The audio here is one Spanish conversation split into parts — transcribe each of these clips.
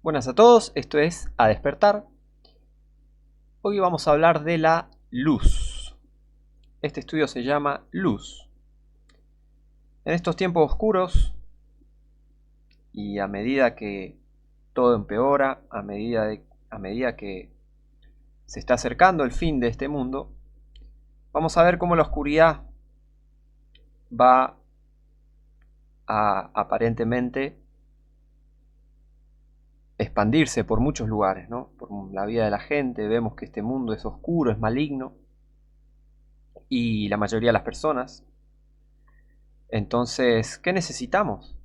Buenas a todos, esto es A Despertar. Hoy vamos a hablar de la luz. Este estudio se llama Luz. En estos tiempos oscuros, y a medida que todo empeora, a medida que se está acercando el fin de este mundo, vamos a ver cómo la oscuridad va a aparentemente expandirse por muchos lugares, ¿no? Por la vida de la gente. Vemos que este mundo es oscuro, es maligno, y la mayoría de las personas. Entonces, ¿qué necesitamos?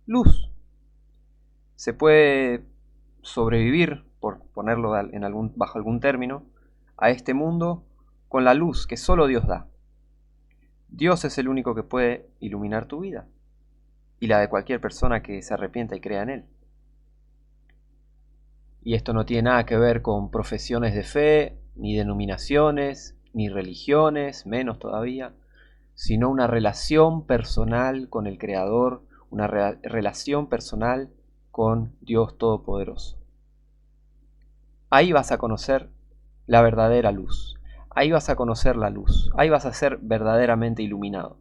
Luz. Se puede sobrevivir, por ponerlo bajo algún término, a este mundo con la luz que solo Dios da. Dios es el único que puede iluminar tu vida y la de cualquier persona que se arrepienta y crea en Él. Y esto no tiene nada que ver con profesiones de fe, ni denominaciones, ni religiones, menos todavía, sino una relación personal con el Creador, una relación personal con Dios Todopoderoso. Ahí vas a conocer la verdadera luz, ahí vas a conocer la luz, ahí vas a ser verdaderamente iluminado.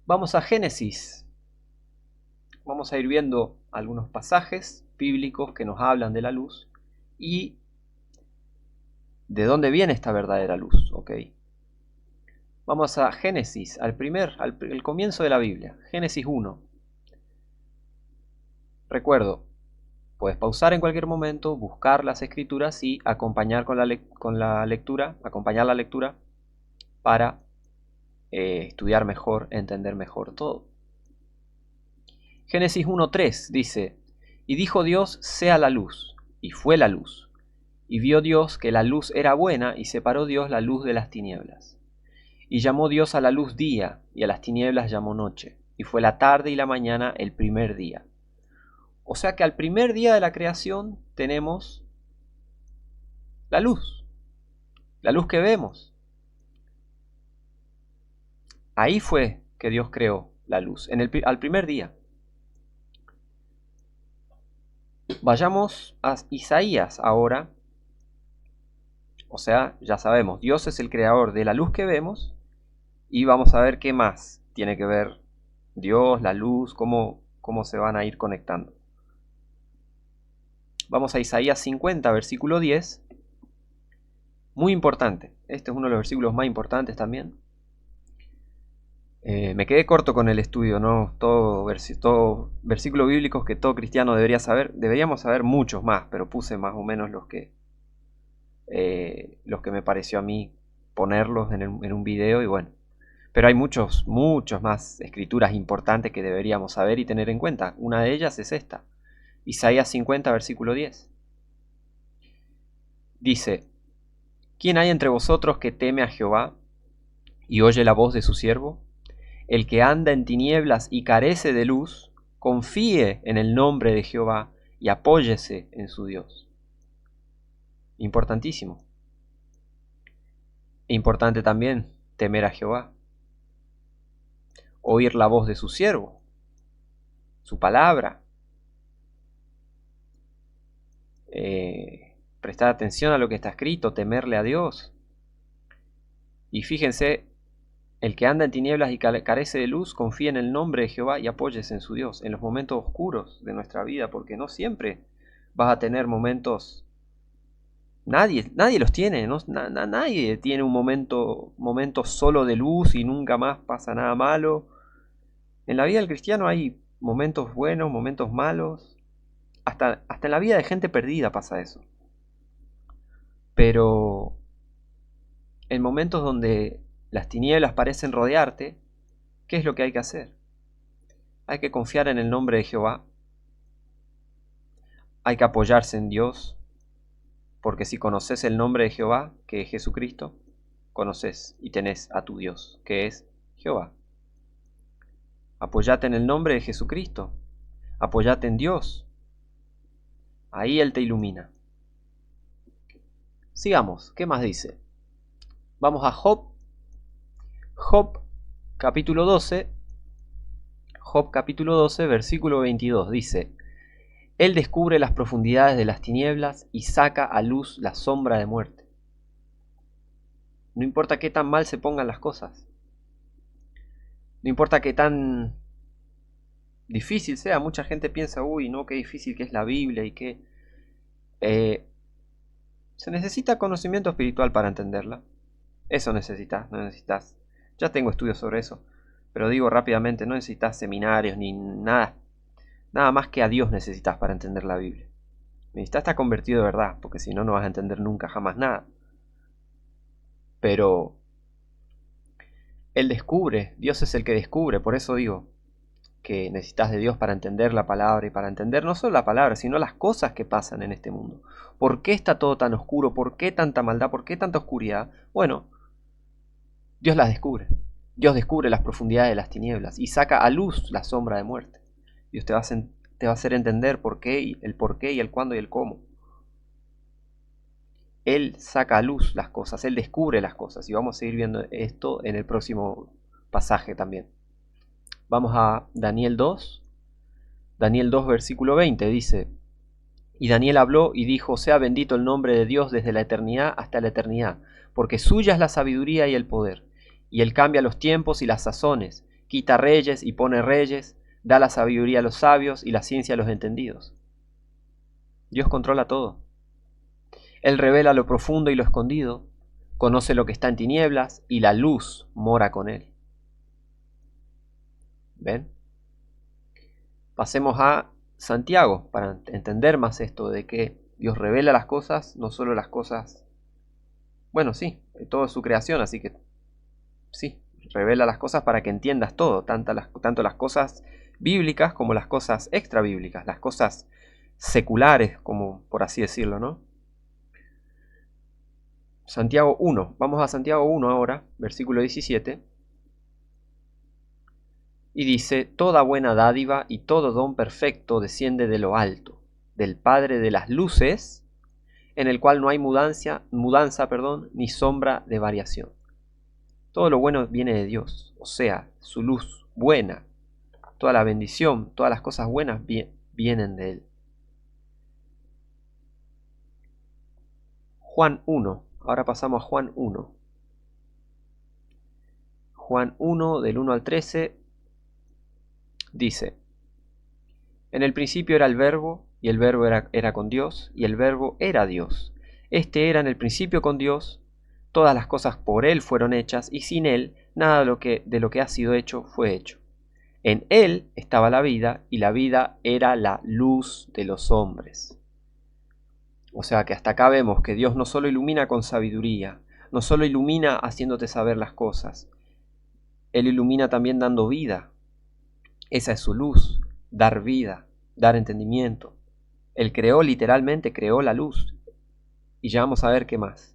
Vamos a Génesis. Vamos a ir viendo algunos pasajes bíblicos que nos hablan de la luz y de dónde viene esta verdadera luz, ¿ok? Vamos a Génesis, al comienzo de la Biblia, Génesis 1. Recuerdo, puedes pausar en cualquier momento, buscar las escrituras y acompañar acompañar la lectura para estudiar mejor, entender mejor todo. Génesis 1:3 dice: y dijo Dios, sea la luz, y fue la luz. Y vio Dios que la luz era buena, y separó Dios la luz de las tinieblas. Y llamó Dios a la luz día, y a las tinieblas llamó noche. Y fue la tarde y la mañana el primer día. O sea que al primer día de la creación tenemos la luz que vemos. Ahí fue que Dios creó la luz, al primer día. Vayamos a Isaías ahora. O sea, ya sabemos, Dios es el creador de la luz que vemos, y vamos a ver qué más tiene que ver Dios, la luz, cómo se van a ir conectando. Vamos a Isaías 50, versículo 10. Muy importante. Este es uno de los versículos más importantes también. Me quedé corto con el estudio, ¿no? Todo versículos bíblicos que todo cristiano debería saber. Deberíamos saber muchos más, pero puse más o menos los que me pareció a mí ponerlos en un video, y bueno. Pero hay muchos más escrituras importantes que deberíamos saber y tener en cuenta. Una de ellas es esta. Isaías 50, versículo 10. Dice: ¿quién hay entre vosotros que teme a Jehová y oye la voz de su siervo? El que anda en tinieblas y carece de luz, confíe en el nombre de Jehová y apóyese en su Dios. Importantísimo. Importante también temer a Jehová. Oír la voz de su siervo, su palabra. Prestar atención a lo que está escrito, temerle a Dios. Y fíjense, el que anda en tinieblas y carece de luz, confía en el nombre de Jehová y apóyese en su Dios, en los momentos oscuros de nuestra vida, porque no siempre vas a tener momentos. Nadie los tiene, ¿no? Nadie tiene un momento solo de luz y nunca más pasa nada malo. En la vida del cristiano hay momentos buenos, momentos malos. Hasta en la vida de gente perdida pasa eso. Pero en momentos donde las tinieblas parecen rodearte, ¿qué es lo que hay que hacer? Hay que confiar en el nombre de Jehová. Hay que apoyarse en Dios, porque si conoces el nombre de Jehová, que es Jesucristo, conoces y tenés a tu Dios, que es Jehová. Apóyate en el nombre de Jesucristo. Apóyate en Dios. Ahí Él te ilumina. Sigamos, ¿qué más dice? Vamos a Job. Job capítulo 12. Job capítulo 12, versículo 22 dice: Él descubre las profundidades de las tinieblas y saca a luz la sombra de muerte. No importa qué tan mal se pongan las cosas. No importa qué tan difícil sea. Mucha gente piensa, uy, no, qué difícil que es la Biblia y que... se necesita conocimiento espiritual para entenderla. Eso necesitas, no necesitas. Ya tengo estudios sobre eso. Pero digo rápidamente, no necesitas seminarios ni nada. Nada más que a Dios necesitas para entender la Biblia. Necesitas estar convertido de verdad, porque si no, no vas a entender nunca jamás nada. Pero Él descubre, Dios es el que descubre, por eso digo que necesitas de Dios para entender la palabra y para entender no solo la palabra, sino las cosas que pasan en este mundo. ¿Por qué está todo tan oscuro? ¿Por qué tanta maldad? ¿Por qué tanta oscuridad? Bueno, Dios las descubre. Dios descubre las profundidades de las tinieblas y saca a luz la sombra de muerte. Dios te va a hacer entender por qué y el cuándo y el cómo. Él saca a luz las cosas, Él descubre las cosas y vamos a seguir viendo esto en el próximo pasaje también. Vamos a Daniel 2. Daniel 2 versículo 20 dice: Y Daniel habló y dijo: sea bendito el nombre de Dios desde la eternidad hasta la eternidad, porque suya es la sabiduría y el poder. Y Él cambia los tiempos y las sazones, quita reyes y pone reyes, da la sabiduría a los sabios y la ciencia a los entendidos. Dios controla todo. Él revela lo profundo y lo escondido, conoce lo que está en tinieblas y la luz mora con Él. ¿Ven? Pasemos a Santiago para entender más esto de que Dios revela las cosas, no solo las cosas, bueno, sí, todo es su creación, así que sí, revela las cosas para que entiendas todo, tanto las cosas bíblicas como las cosas extra bíblicas, las cosas seculares, como por así decirlo, ¿no? Santiago 1, vamos a Santiago 1 ahora, versículo 17. Y dice: toda buena dádiva y todo don perfecto desciende de lo alto, del Padre de las luces, en el cual no hay mudanza, ni sombra de variación. Todo lo bueno viene de Dios, o sea, su luz buena, toda la bendición, todas las cosas buenas vienen de Él. Juan 1, ahora pasamos a Juan 1. Juan 1, del 1 al 13, dice: en el principio era el Verbo, y el Verbo era con Dios, y el Verbo era Dios. Este era en el principio con Dios. Todas las cosas por Él fueron hechas, y sin Él nada de lo que ha sido hecho fue hecho. En Él estaba la vida, y la vida era la luz de los hombres. O sea que hasta acá vemos que Dios no solo ilumina con sabiduría, no solo ilumina haciéndote saber las cosas, Él ilumina también dando vida. Esa es su luz, dar vida, dar entendimiento. Él creó, literalmente creó la luz. Y ya vamos a ver qué más.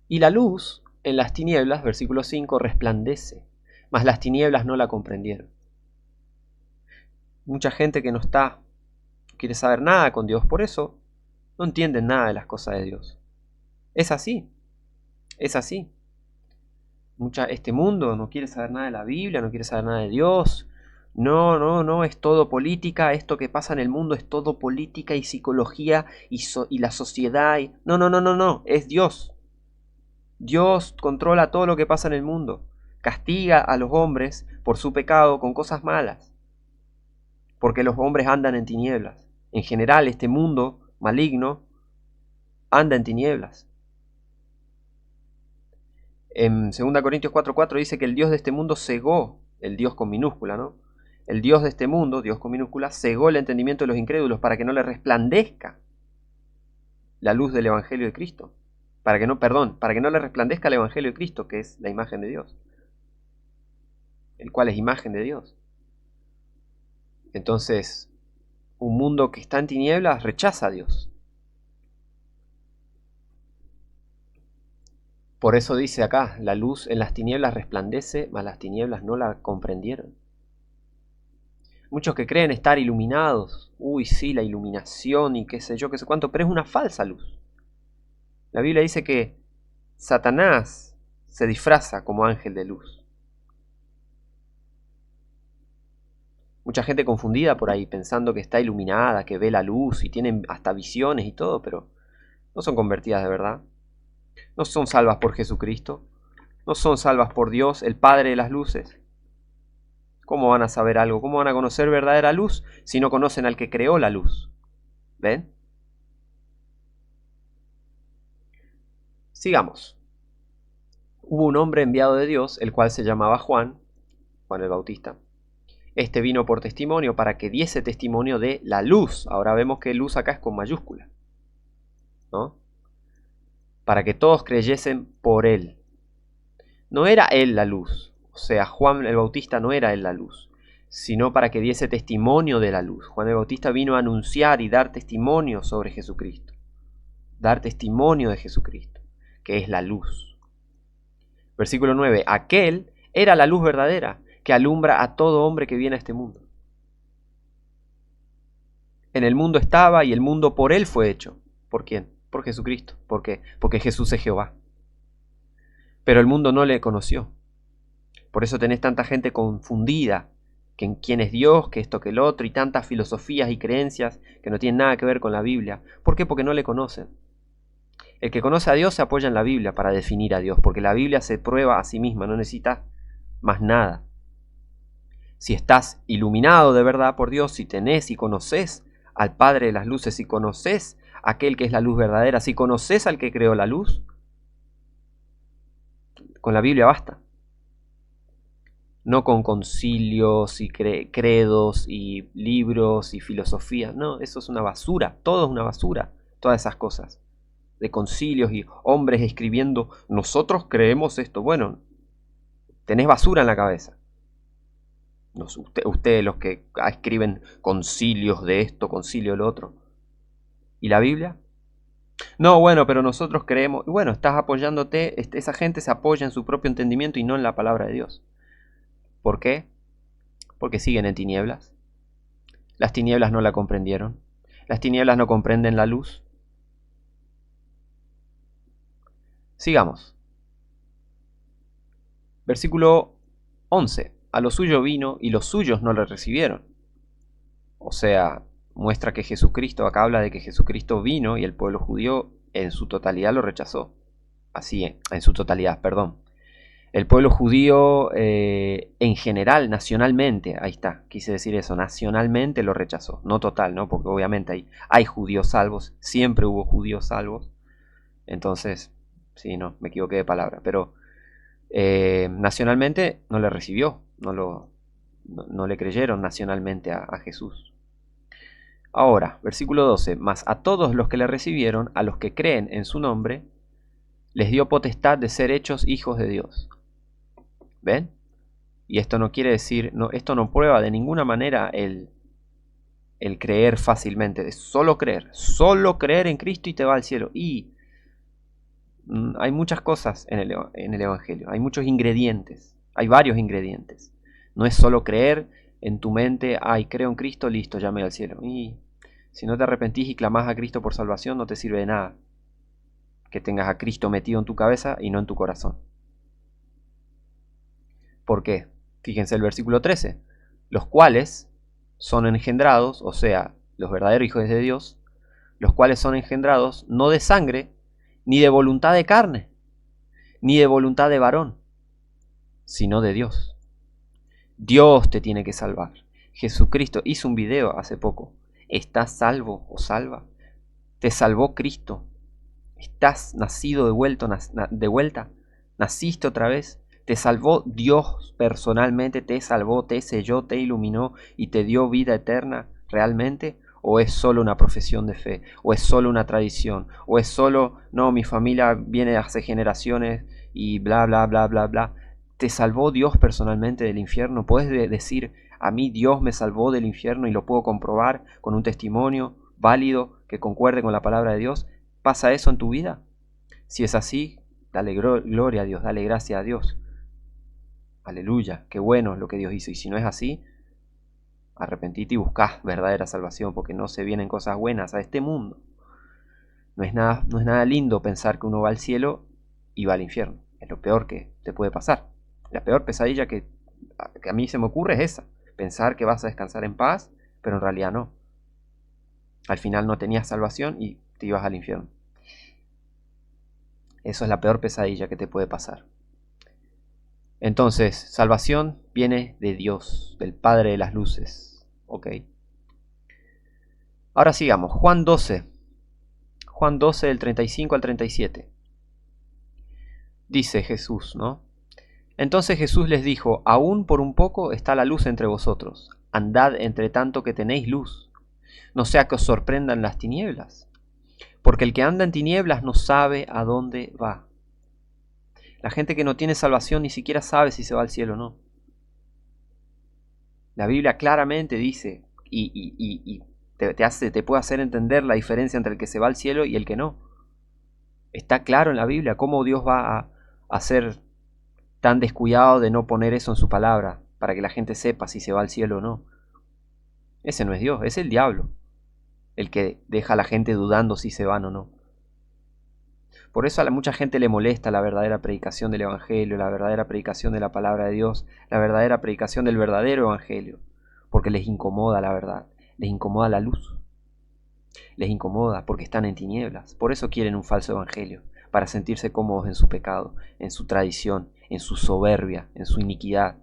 Y la luz en las tinieblas, versículo 5, resplandece, mas las tinieblas no la comprendieron. Mucha gente que no quiere saber nada con Dios, por eso no entienden nada de las cosas de Dios. Es así, es así. Este mundo no quiere saber nada de la Biblia, no quiere saber nada de Dios. No, es todo política, esto que pasa en el mundo es todo política y psicología y la sociedad. No, es Dios. Dios controla todo lo que pasa en el mundo. Castiga a los hombres por su pecado con cosas malas. Porque los hombres andan en tinieblas. En general, este mundo maligno anda en tinieblas. En 2 Corintios 4:4 dice que el Dios de este mundo cegó, el Dios con minúscula, ¿no? El Dios de este mundo, Dios con minúscula, cegó el entendimiento de los incrédulos para que no le resplandezca la luz del Evangelio de Cristo. Para que no le resplandezca el Evangelio de Cristo, que es la imagen de Dios. El cual es imagen de Dios. Entonces, un mundo que está en tinieblas rechaza a Dios. Por eso dice acá, la luz en las tinieblas resplandece, mas las tinieblas no la comprendieron. Muchos que creen estar iluminados, uy sí, la iluminación y qué sé yo, qué sé cuánto, pero es una falsa luz. La Biblia dice que Satanás se disfraza como ángel de luz. Mucha gente confundida por ahí, pensando que está iluminada, que ve la luz y tienen hasta visiones y todo, pero no son convertidas de verdad. No son salvas por Jesucristo. No son salvas por Dios, el Padre de las luces. ¿Cómo van a saber algo? ¿Cómo van a conocer verdadera luz si no conocen al que creó la luz? ¿Ven? Sigamos. Hubo un hombre enviado de Dios, el cual se llamaba Juan el Bautista. Este vino por testimonio para que diese testimonio de la luz. Ahora vemos que luz acá es con mayúscula, ¿no? Para que todos creyesen por él. No era él la luz, o sea, Juan el Bautista no era él la luz, sino para que diese testimonio de la luz. Juan el Bautista vino a anunciar y dar testimonio sobre Jesucristo. Dar testimonio de Jesucristo, que es la luz. Versículo 9. Aquel era la luz verdadera, que alumbra a todo hombre que viene a este mundo. En el mundo estaba y el mundo por él fue hecho. ¿Por quién? Por Jesucristo. ¿Por qué? Porque Jesús es Jehová. Pero el mundo no le conoció. Por eso tenés tanta gente confundida, que en quién es Dios, que esto, que el otro, y tantas filosofías y creencias que no tienen nada que ver con la Biblia. ¿Por qué? Porque no le conocen. El que conoce a Dios se apoya en la Biblia para definir a Dios, porque la Biblia se prueba a sí misma, no necesita más nada. Si estás iluminado de verdad por Dios, si tenés y conoces al Padre de las luces, si conoces a aquel que es la luz verdadera, si conoces al que creó la luz, con la Biblia basta. No con concilios y credos y libros y filosofías. No, eso es una basura. Todo es una basura. Todas esas cosas. De concilios y hombres escribiendo, nosotros creemos esto. Bueno, tenés basura en la cabeza. Ustedes los que escriben concilios de esto, concilio de lo otro. ¿Y la Biblia? No, bueno, pero nosotros creemos. Bueno, estás apoyándote, esa gente se apoya en su propio entendimiento y no en la palabra de Dios. ¿Por qué? Porque siguen en tinieblas. Las tinieblas no la comprendieron. Las tinieblas no comprenden la luz. Sigamos. Versículo 11. A lo suyo vino y los suyos no le recibieron. O sea, muestra que Jesucristo, acá habla de que Jesucristo vino y el pueblo judío en su totalidad lo rechazó. Así, en su totalidad, perdón. El pueblo judío en general, nacionalmente, ahí está, quise decir eso, nacionalmente lo rechazó, no total, ¿no? Porque obviamente hay judíos salvos, siempre hubo judíos salvos, entonces, sí, no, me equivoqué de palabra, pero nacionalmente no le recibió, no le creyeron nacionalmente a Jesús. Ahora, versículo 12, mas a todos los que le recibieron, a los que creen en su nombre, les dio potestad de ser hechos hijos de Dios. ¿Ven? Y esto no quiere decir, esto no prueba de ninguna manera el creer fácilmente, es solo creer en Cristo y te va al cielo. Y hay muchas cosas en el Evangelio, hay muchos ingredientes, hay varios ingredientes. No es solo creer en tu mente, ay, creo en Cristo, listo, ya me voy al cielo. Y si no te arrepentís y clamás a Cristo por salvación, no te sirve de nada que tengas a Cristo metido en tu cabeza y no en tu corazón. ¿Por qué? Fíjense el versículo 13. Los cuales son engendrados, o sea, los verdaderos hijos de Dios, los cuales son engendrados no de sangre, ni de voluntad de carne, ni de voluntad de varón, sino de Dios. Dios te tiene que salvar. Jesucristo hizo un video hace poco. ¿Estás salvo o salva? Te salvó Cristo. ¿Estás nacido de vuelta? ¿Naciste otra vez? ¿Te salvó Dios personalmente? ¿Te salvó, te selló, te iluminó y te dio vida eterna realmente? ¿O es solo una profesión de fe? ¿O es solo una tradición? ¿O es solo, no, mi familia viene hace generaciones y bla, bla, bla, bla, bla? ¿Te salvó Dios personalmente del infierno? ¿Puedes decir, a mí Dios me salvó del infierno y lo puedo comprobar con un testimonio válido que concuerde con la palabra de Dios? ¿Pasa eso en tu vida? Si es así, dale gloria a Dios, dale gracia a Dios. Aleluya, qué bueno lo que Dios hizo. Y si no es así, arrepentite y buscá verdadera salvación, porque no se vienen cosas buenas a este mundo. No es nada lindo pensar que uno va al cielo y va al infierno. Es lo peor que te puede pasar. La peor pesadilla que a mí se me ocurre es esa. pensar que vas a descansar en paz, pero en realidad no. Al final no tenías salvación y te ibas al infierno. Eso es la peor pesadilla que te puede pasar. Entonces, salvación viene de Dios, del Padre de las luces. Ok. Ahora sigamos. Juan 12. Juan 12, del 35 al 37. Dice Jesús, ¿no? Entonces Jesús les dijo: aún por un poco está la luz entre vosotros. Andad entre tanto que tenéis luz. No sea que os sorprendan las tinieblas. Porque el que anda en tinieblas no sabe a dónde va. La gente que no tiene salvación ni siquiera sabe si se va al cielo o no. La Biblia claramente dice y te puede hacer entender la diferencia entre el que se va al cielo y el que no. Está claro en la Biblia cómo Dios va a ser tan descuidado de no poner eso en su palabra para que la gente sepa si se va al cielo o no. Ese no es Dios, es el diablo el que deja a la gente dudando si se van o no. Por eso a mucha gente le molesta la verdadera predicación del Evangelio, la verdadera predicación de la palabra de Dios, la verdadera predicación del verdadero Evangelio, porque les incomoda la verdad, les incomoda la luz, les incomoda porque están en tinieblas. Por eso quieren un falso Evangelio, para sentirse cómodos en su pecado, en su tradición, en su soberbia, en su iniquidad.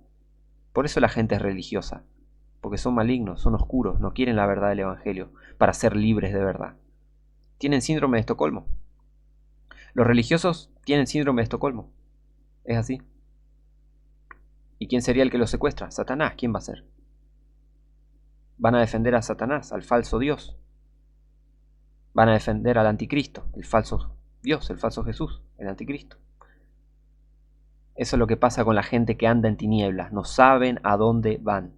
Por eso la gente es religiosa, porque son malignos, son oscuros, no quieren la verdad del Evangelio, para ser libres de verdad. Tienen síndrome de Estocolmo. Los religiosos tienen síndrome de Estocolmo. Es así. ¿Y quién sería el que los secuestra? Satanás. ¿Quién va a ser? Van a defender a Satanás, al falso Dios. Van a defender al anticristo, el falso Dios, el falso Jesús, el anticristo. Eso es lo que pasa con la gente que anda en tinieblas. No saben a dónde van.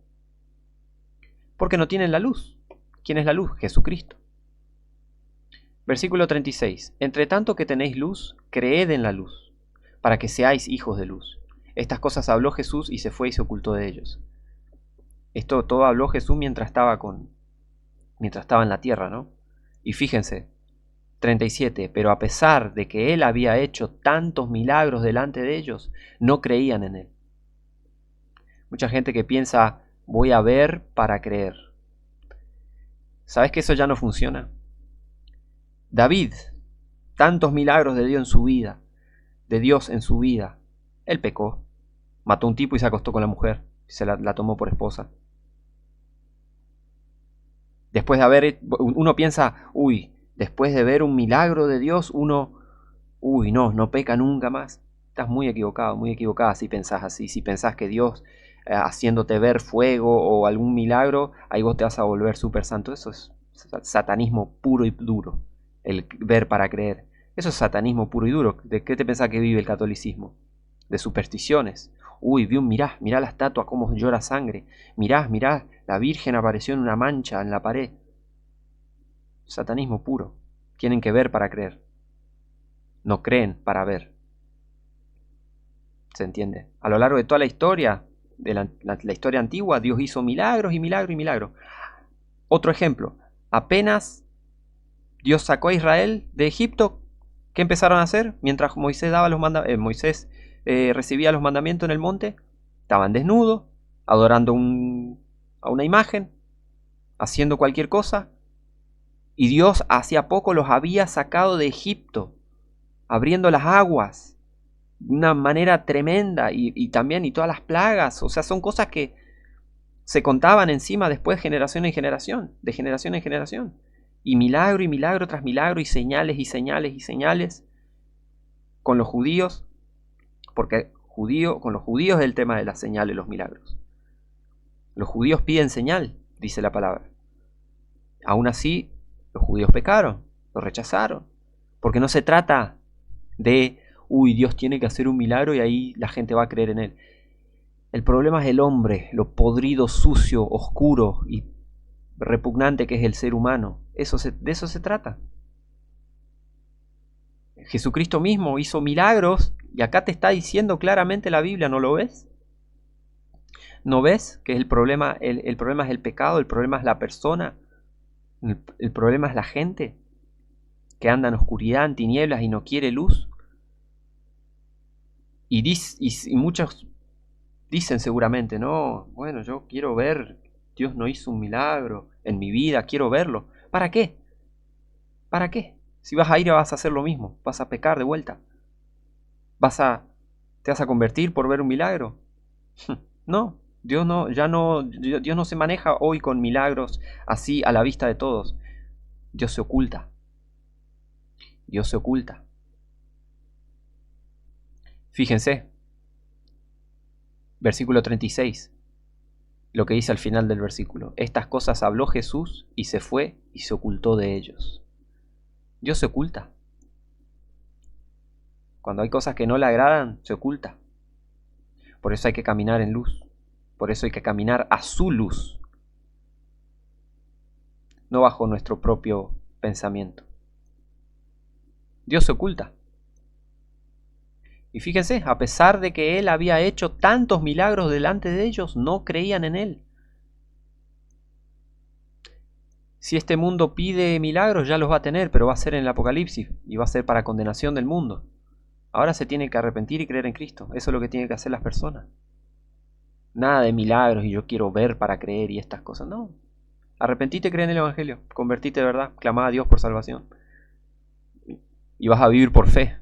Porque no tienen la luz. ¿Quién es la luz? Jesucristo. Versículo 36. Entre tanto que tenéis luz, creed en la luz, para que seáis hijos de luz. Estas cosas habló Jesús y se fue y se ocultó de ellos. Esto todo habló Jesús mientras estaba en la tierra, ¿no? Y fíjense, 37. Pero a pesar de que él había hecho tantos milagros delante de ellos, no creían en él. Mucha gente que piensa, voy a ver para creer. ¿Sabes que eso ya no funciona? David, tantos milagros de Dios en su vida. Él pecó, mató a un tipo y se acostó con la mujer, se la tomó por esposa. Después de uno piensa, después de ver un milagro de Dios, no peca nunca más. Estás muy equivocada si pensás así, si pensás que Dios haciéndote ver fuego o algún milagro, ahí vos te vas a volver súper santo. Eso es satanismo puro y duro. El ver para creer. Eso es satanismo puro y duro. ¿De qué te pensás que vive el catolicismo? De supersticiones. Mirá la estatua cómo llora sangre. Mirá, la Virgen apareció en una mancha en la pared. Satanismo puro. Tienen que ver para creer. No creen para ver. ¿Se entiende? A lo largo de toda la historia, de la historia antigua, Dios hizo milagros y milagros y milagros. Otro ejemplo. Apenas Dios sacó a Israel de Egipto, ¿qué empezaron a hacer? Mientras Moisés recibía los mandamientos en el monte, estaban desnudos, adorando a una imagen, haciendo cualquier cosa, y Dios hacía poco los había sacado de Egipto, abriendo las aguas de una manera tremenda, y también todas las plagas. O sea, son cosas que se contaban encima después de generación en generación, y milagro tras milagro, y señales y señales y señales con los judíos, porque con los judíos es el tema de las señales y los milagros. Los judíos piden señal, dice la palabra. Aún así, los judíos pecaron, lo rechazaron, porque no se trata de, Dios tiene que hacer un milagro y ahí la gente va a creer en él. El problema es el hombre, lo podrido, sucio, oscuro y repugnante que es el ser humano. De eso se trata. Jesucristo mismo hizo milagros y acá te está diciendo claramente la Biblia, ¿no lo ves? ¿No ves que el problema es el pecado, el problema es la persona, el problema es la gente que anda en oscuridad, en tinieblas y no quiere luz? Y muchos Dicen seguramente, no, bueno, yo quiero ver, Dios no hizo un milagro en mi vida, quiero verlo. ¿Para qué? ¿Para qué? Si vas a ir vas a hacer lo mismo, vas a pecar de vuelta. ¿Te vas a convertir por ver un milagro? No, Dios no se maneja hoy con milagros así a la vista de todos. Dios se oculta. Dios se oculta. Fíjense, versículo 36, lo que dice al final del versículo. Estas cosas habló Jesús y se fue y se ocultó de ellos. Dios se oculta. Cuando hay cosas que no le agradan, se oculta. Por eso hay que caminar en luz. Por eso hay que caminar a su luz, no bajo nuestro propio pensamiento. Dios se oculta. Y fíjense, a pesar de que Él había hecho tantos milagros delante de ellos, no creían en Él. Si este mundo pide milagros, ya los va a tener, pero va a ser en el Apocalipsis y va a ser para condenación del mundo. Ahora se tiene que arrepentir y creer en Cristo. Eso es lo que tienen que hacer las personas. Nada de milagros y yo quiero ver para creer y estas cosas. No. Arrepentite y cree en el Evangelio. Convertite de verdad. Clama a Dios por salvación. Y vas a vivir por fe.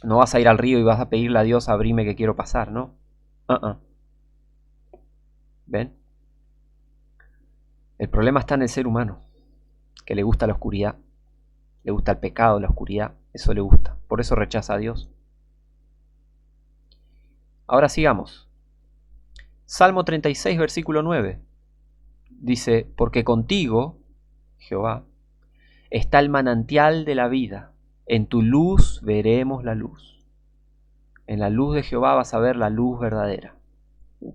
No vas a ir al río y vas a pedirle a Dios, abrime que quiero pasar, ¿no? ¿Ven? El problema está en el ser humano, que le gusta la oscuridad. Le gusta el pecado, la oscuridad. Eso le gusta. Por eso rechaza a Dios. Ahora sigamos. Salmo 36, versículo 9. Dice, porque contigo, Jehová, está el manantial de la vida. En tu luz veremos la luz. En la luz de Jehová vas a ver la luz verdadera.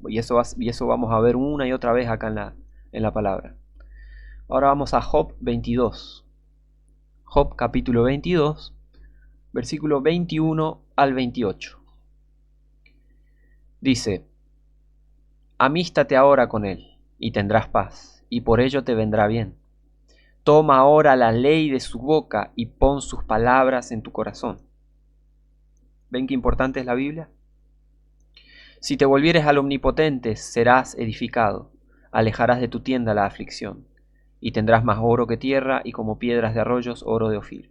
Y eso vamos a ver una y otra vez acá en la palabra. Ahora vamos a Job 22. Job capítulo 22, versículo 21 al 28. Dice, amístate ahora con él, y tendrás paz, y por ello te vendrá bien. Toma ahora la ley de su boca, y pon sus palabras en tu corazón. ¿Ven qué importante es la Biblia? Si te volvieres al Omnipotente, serás edificado, alejarás de tu tienda la aflicción, y tendrás más oro que tierra, y como piedras de arroyos, oro de Ofir.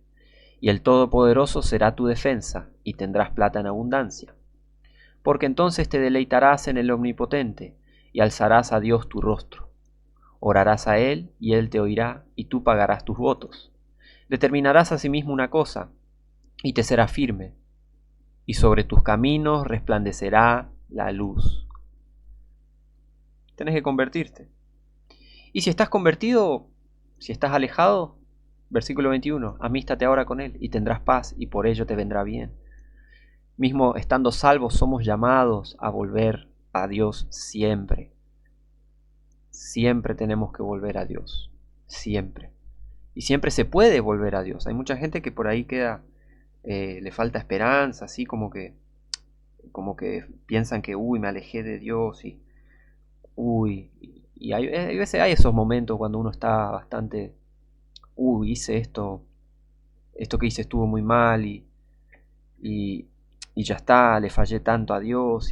Y el Todopoderoso será tu defensa, y tendrás plata en abundancia. Porque entonces te deleitarás en el Omnipotente, y alzarás a Dios tu rostro. Orarás a Él, y Él te oirá, y tú pagarás tus votos. Determinarás asimismo una cosa, y te será firme, y sobre tus caminos resplandecerá la luz. Tienes que convertirte. Y si estás convertido, si estás alejado, versículo 21, amístate ahora con Él, y tendrás paz, y por ello te vendrá bien. Mismo estando salvos, somos llamados a volver a Dios siempre. Siempre tenemos que volver a Dios. Siempre. Y siempre se puede volver a Dios. Hay mucha gente que por ahí queda, le falta esperanza, así como que piensan que, me alejé de Dios y hay veces hay esos momentos cuando uno está bastante, hice esto que hice estuvo muy mal y ya está, le fallé tanto a Dios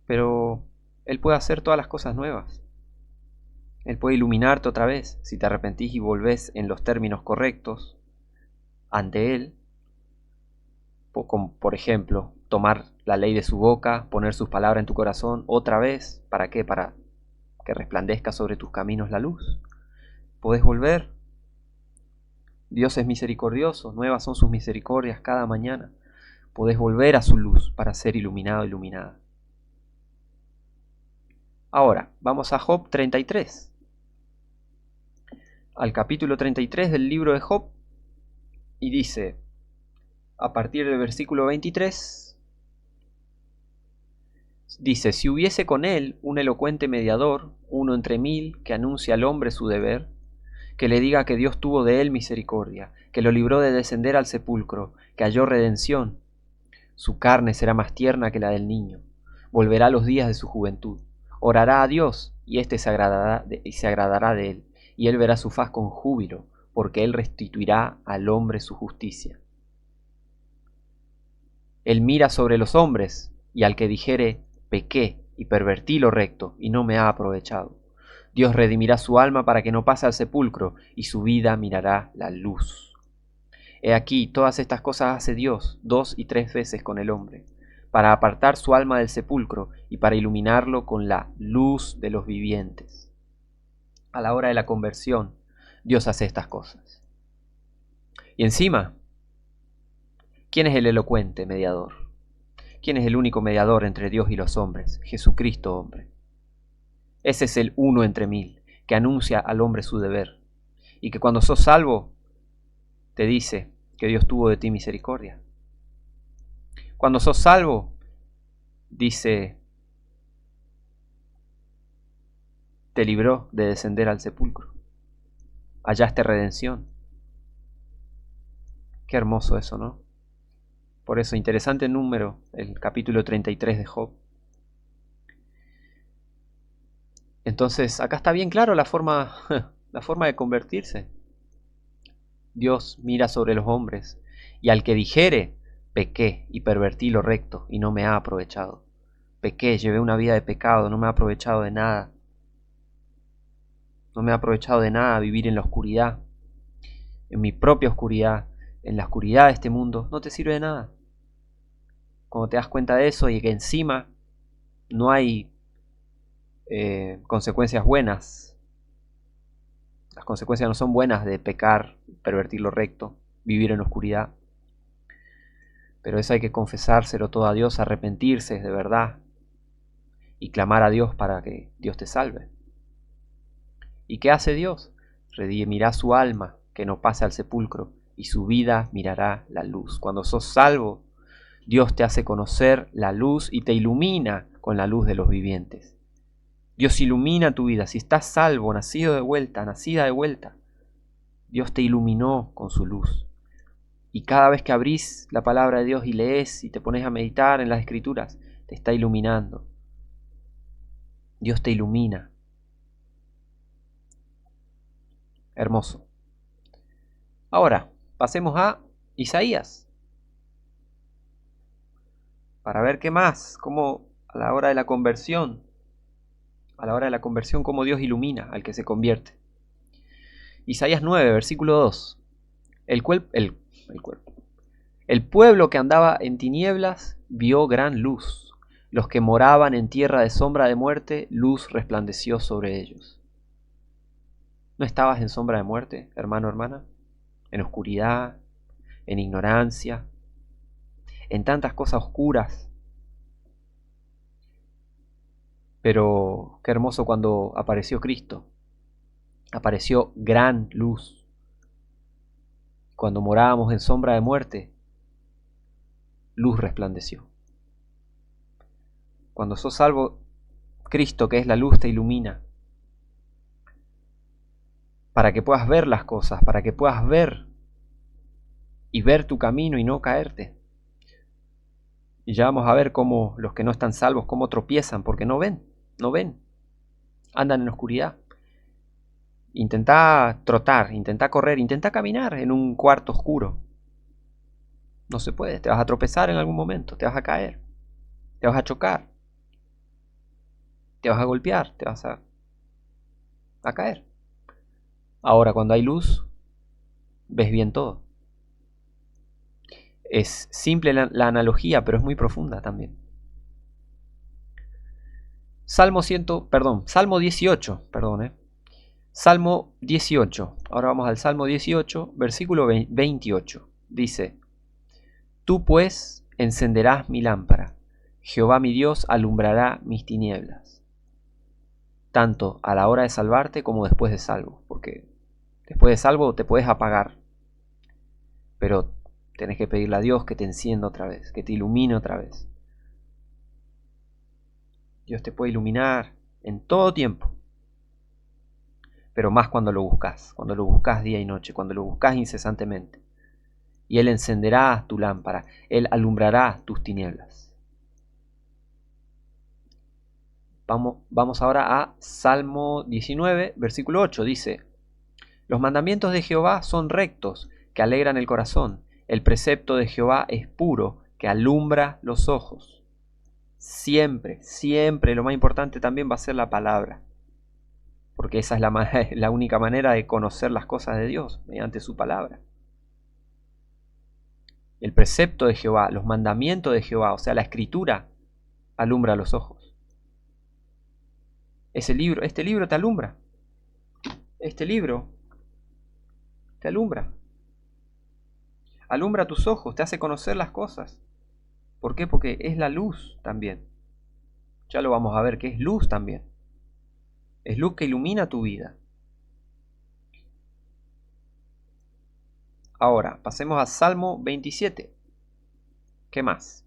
pero Él puede hacer todas las cosas nuevas. Él puede iluminarte otra vez si te arrepentís y volvés en los términos correctos ante Él. Por ejemplo, tomar la ley de su boca, poner sus palabras en tu corazón otra vez. ¿Para qué? Para que resplandezca sobre tus caminos la luz. Podés volver. Dios es misericordioso, nuevas son sus misericordias cada mañana. Podés volver a su luz para ser iluminado, iluminada. Ahora, vamos a Job 33. Al capítulo 33 del libro de Job. Y dice, a partir del versículo 23, dice, si hubiese con él un elocuente mediador, uno entre mil, que anuncie al hombre su deber, que le diga que Dios tuvo de él misericordia, que lo libró de descender al sepulcro, que halló redención. Su carne será más tierna que la del niño, volverá a los días de su juventud, orará a Dios, y éste se agradará de él, y él verá su faz con júbilo, porque él restituirá al hombre su justicia. Él mira sobre los hombres, y al que dijere, pequé y pervertí lo recto, y no me ha aprovechado. Dios redimirá su alma para que no pase al sepulcro, y su vida mirará la luz. He aquí, todas estas cosas hace Dios 2 y 3 veces con el hombre, para apartar su alma del sepulcro y para iluminarlo con la luz de los vivientes. A la hora de la conversión, Dios hace estas cosas. Y encima, ¿quién es el elocuente mediador? ¿Quién es el único mediador entre Dios y los hombres? Jesucristo, hombre. Ese es el uno entre mil, que anuncia al hombre su deber, y que cuando sos salvo, te dice que Dios tuvo de ti misericordia. Cuando sos salvo, dice, te libró de descender al sepulcro. Hallaste redención. Qué hermoso eso, ¿no? Por eso, interesante número, el capítulo 33 de Job. Entonces, acá está bien claro la forma de convertirse. Dios mira sobre los hombres, y al que dijere, pequé y pervertí lo recto, y no me ha aprovechado. Pequé, llevé una vida de pecado, no me ha aprovechado de nada. No me ha aprovechado de nada vivir en la oscuridad, en mi propia oscuridad, en la oscuridad de este mundo, no te sirve de nada. Cuando te das cuenta de eso y que encima no hay consecuencias buenas, las consecuencias no son buenas de pecar, pervertir lo recto, vivir en la oscuridad, pero eso hay que confesárselo todo a Dios, arrepentirse de verdad y clamar a Dios para que Dios te salve. ¿Y qué hace Dios? Redimirá su alma, que no pase al sepulcro, y su vida mirará la luz. Cuando sos salvo, Dios te hace conocer la luz y te ilumina con la luz de los vivientes. Dios ilumina tu vida. Si estás salvo, nacido de vuelta, nacida de vuelta, Dios te iluminó con su luz. Y cada vez que abrís la palabra de Dios y lees y te pones a meditar en las Escrituras, te está iluminando. Dios te ilumina. Hermoso. Ahora, pasemos a Isaías. Para ver qué más, cómo a la hora de la conversión, cómo Dios ilumina al que se convierte. Isaías 9, versículo 2. El pueblo que andaba en tinieblas vio gran luz. Los que moraban en tierra de sombra de muerte, luz resplandeció sobre ellos. ¿No estabas en sombra de muerte, hermano, hermana? En oscuridad, en ignorancia, en tantas cosas oscuras. Pero qué hermoso cuando apareció Cristo. Apareció gran luz. Cuando morábamos en sombra de muerte, luz resplandeció. Cuando sos salvo, Cristo, que es la luz, te ilumina. Para que puedas ver las cosas, para que puedas ver y ver tu camino y no caerte. Y ya vamos a ver cómo los que no están salvos, cómo tropiezan, porque no ven, andan en oscuridad. Intentá trotar, intentá correr, intentá caminar en un cuarto oscuro. No se puede, te vas a tropezar en algún momento, te vas a caer, te vas a chocar, te vas a golpear, te vas a caer. Ahora, cuando hay luz, ves bien todo. Es simple la analogía, pero es muy profunda también. Salmo 18, Salmo 18. Ahora vamos al Salmo 18, versículo 28. Dice: Tú pues encenderás mi lámpara, Jehová mi Dios alumbrará mis tinieblas, tanto a la hora de salvarte como después de salvo, porque después de salvo te puedes apagar, pero tenés que pedirle a Dios que te encienda otra vez, que te ilumine otra vez. Dios te puede iluminar en todo tiempo, pero más cuando lo buscas día y noche, cuando lo buscas incesantemente. Y Él encenderá tu lámpara, Él alumbrará tus tinieblas. Vamos ahora a Salmo 19, versículo 8, dice: Los mandamientos de Jehová son rectos, que alegran el corazón. El precepto de Jehová es puro, que alumbra los ojos. Siempre, siempre lo más importante también va a ser la palabra. Porque esa es la única manera de conocer las cosas de Dios, mediante su palabra. El precepto de Jehová, los mandamientos de Jehová, o sea, la escritura, alumbra los ojos. Este libro te alumbra. Este libro te alumbra. Alumbra tus ojos, te hace conocer las cosas. ¿Por qué? Porque es la luz también. Ya lo vamos a ver, que es luz también. Es luz que ilumina tu vida. Ahora, pasemos a Salmo 27. ¿Qué más?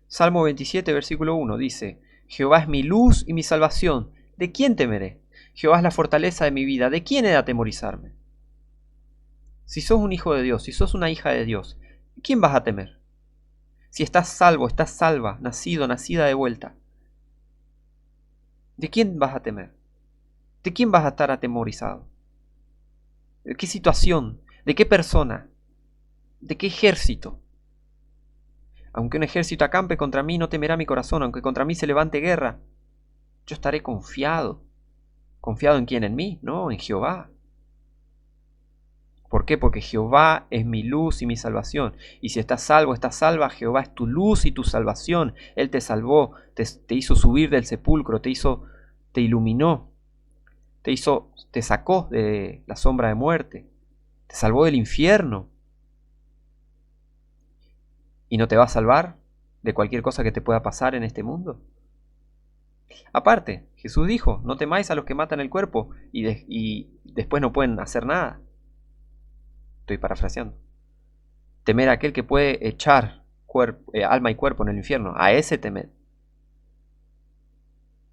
Salmo 27, versículo 1 dice: Jehová es mi luz y mi salvación. ¿De quién temeré? Jehová es la fortaleza de mi vida. ¿De quién he de atemorizarme? Si sos un hijo de Dios, si sos una hija de Dios, ¿de quién vas a temer? Si estás salvo, estás salva, nacido, nacida de vuelta, ¿de quién vas a temer? ¿De quién vas a estar atemorizado? ¿De qué situación? ¿De qué persona? ¿De qué ejército? Aunque un ejército acampe contra mí, no temerá mi corazón. Aunque contra mí se levante guerra, yo estaré confiado. ¿Confiado en quién? En mí, no, en Jehová. ¿Por qué? Porque Jehová es mi luz y mi salvación. Y si estás salvo, estás salva, Jehová es tu luz y tu salvación. Él te salvó, te hizo subir del sepulcro, te iluminó, te sacó de la sombra de muerte, te salvó del infierno. ¿Y no te va a salvar de cualquier cosa que te pueda pasar en este mundo? Aparte, Jesús dijo: no temáis a los que matan el cuerpo y después no pueden hacer nada. Estoy parafraseando. Temer a aquel que puede echar alma y cuerpo en el infierno. A ese temed.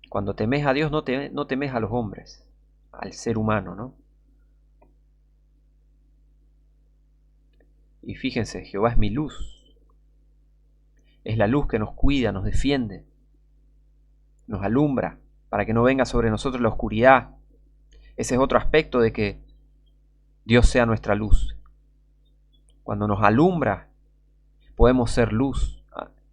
Cuando temes a Dios, no temes a los hombres, al ser humano, ¿no? Y fíjense, Jehová es mi luz. Es la luz que nos cuida, nos defiende, nos alumbra, para que no venga sobre nosotros la oscuridad. Ese es otro aspecto de que Dios sea nuestra luz. Cuando nos alumbra, podemos ser luz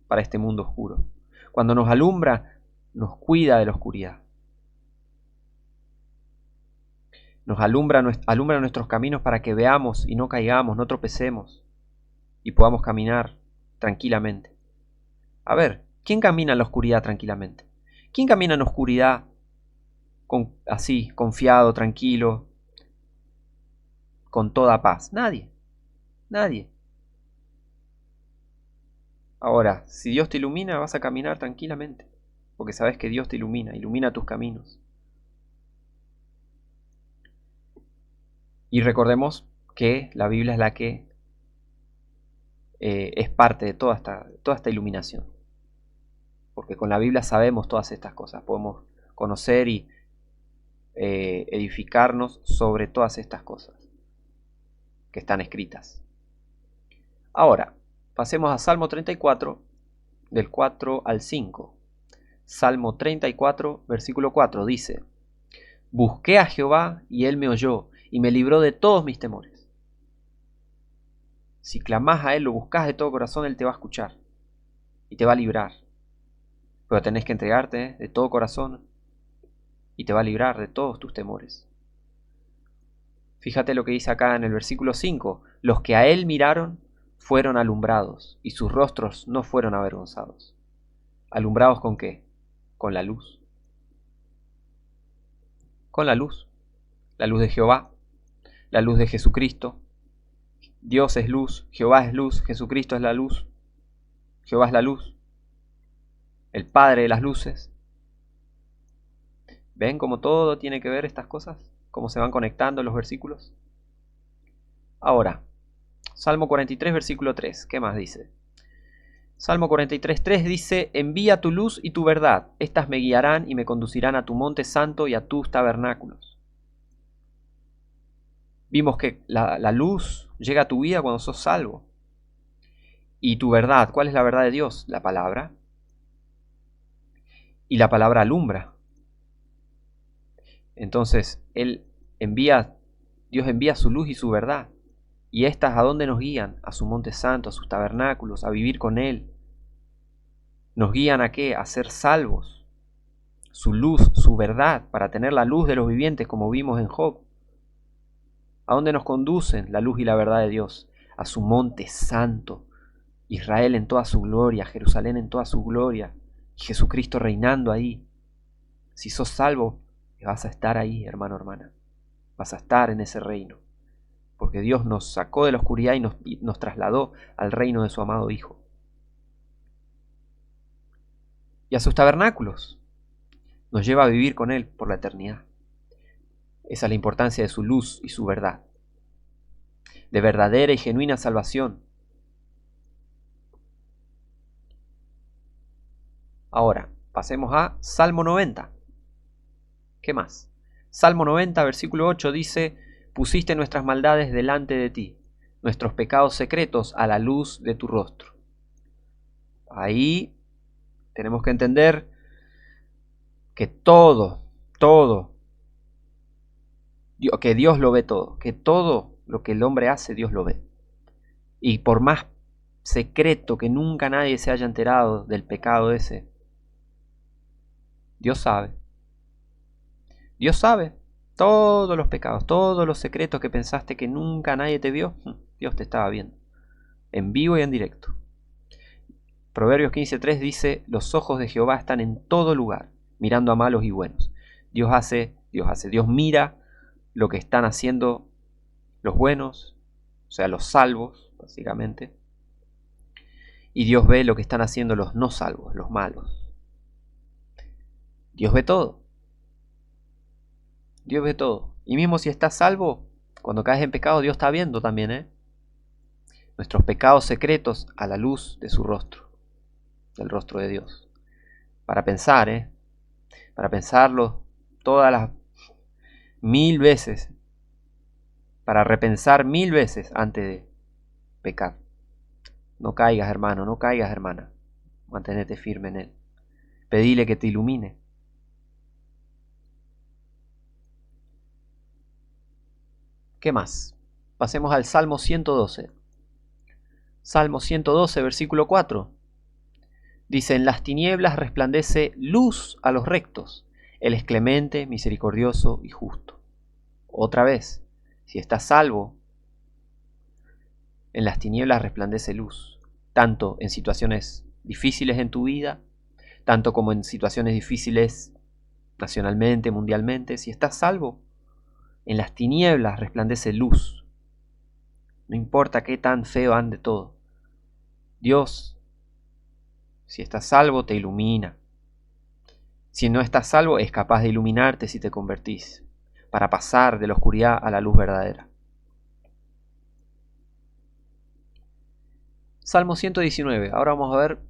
para este mundo oscuro. Cuando nos alumbra, nos cuida de la oscuridad. Nos alumbra nuestros caminos para que veamos y no caigamos, no tropecemos y podamos caminar tranquilamente. A ver, ¿quién camina en la oscuridad tranquilamente? ¿Quién camina en la oscuridad así, confiado, tranquilo, con toda paz? Nadie. Nadie. Ahora, si Dios te ilumina, vas a caminar tranquilamente, porque sabes que Dios te ilumina tus caminos. Y recordemos que la Biblia es la que es parte de toda esta iluminación. Porque con la Biblia sabemos todas estas cosas, podemos conocer y edificarnos sobre todas estas cosas que están escritas. Ahora, pasemos a Salmo 34, del 4 al 5. Salmo 34, versículo 4, dice: Busqué a Jehová y él me oyó y me libró de todos mis temores. Si clamás a él, lo buscas de todo corazón, él te va a escuchar y te va a librar. Pero tenés que entregarte de todo corazón y te va a librar de todos tus temores. Fíjate lo que dice acá en el versículo 5. Los que a él miraron fueron alumbrados y sus rostros no fueron avergonzados. ¿Alumbrados con qué? Con la luz. Con la luz de Jehová, la luz de Jesucristo. Dios es luz, Jehová es luz, Jesucristo es la luz, Jehová es la luz, el Padre de las luces. ¿Ven cómo todo tiene que ver estas cosas? ¿Cómo se van conectando los versículos? Ahora, Salmo 43, versículo 3, ¿qué más dice? Salmo 43, 3 dice: Envía tu luz y tu verdad, estas me guiarán y me conducirán a tu monte santo y a tus tabernáculos. Vimos que la luz llega a tu vida cuando sos salvo. Y tu verdad, ¿cuál es la verdad de Dios? La palabra. Y la palabra alumbra. Entonces, Dios envía su luz y su verdad. ¿Y estas a dónde nos guían? A su monte santo, a sus tabernáculos, a vivir con Él. Nos guían ¿a qué? A ser salvos. Su luz, su verdad, para tener la luz de los vivientes como vimos en Job. ¿A dónde nos conducen la luz y la verdad de Dios? A su monte santo, Israel en toda su gloria, Jerusalén en toda su gloria, y Jesucristo reinando ahí. Si sos salvo, vas a estar ahí, hermano, hermana. Vas a estar en ese reino, porque Dios nos sacó de la oscuridad y nos trasladó al reino de su amado Hijo. Y a sus tabernáculos nos lleva a vivir con Él por la eternidad. Esa es la importancia de su luz y su verdad, de verdadera y genuina salvación. Ahora, pasemos a Salmo 90. ¿Qué más? Salmo 90, versículo 8 dice: pusiste nuestras maldades delante de ti, nuestros pecados secretos a la luz de tu rostro. Ahí tenemos que entender que que Dios lo ve todo, que todo lo que el hombre hace, Dios lo ve. Y por más secreto que nunca nadie se haya enterado del pecado ese, Dios sabe. Dios sabe todos los pecados, todos los secretos que pensaste que nunca nadie te vio, Dios te estaba viendo, en vivo y en directo. Proverbios 15:3 dice: los ojos de Jehová están en todo lugar, mirando a malos y buenos. Dios mira lo que están haciendo los buenos, o sea, los salvos, básicamente. Y Dios ve lo que están haciendo los no salvos, los malos. Dios ve todo. Dios ve todo. Y mismo si estás salvo, cuando caes en pecado, Dios está viendo también, nuestros pecados secretos a la luz de su rostro, del rostro de Dios. Para pensar, para pensarlo todas las 1000 veces, para repensar 1000 veces antes de pecar. No caigas, hermano, no caigas, hermana. Mantenete firme en Él. Pedile que te ilumine. ¿Qué más? Pasemos al Salmo 112. Salmo 112, versículo 4. Dice: en las tinieblas resplandece luz a los rectos. Él es clemente, misericordioso y justo. Otra vez, si estás salvo, en las tinieblas resplandece luz, tanto en situaciones difíciles en tu vida, tanto como en situaciones difíciles nacionalmente, mundialmente. Si estás salvo, en las tinieblas resplandece luz. No importa qué tan feo ande todo. Dios, si estás salvo, te ilumina. Si no estás salvo, es capaz de iluminarte si te convertís, para pasar de la oscuridad a la luz verdadera. Salmo 119. Ahora vamos a ver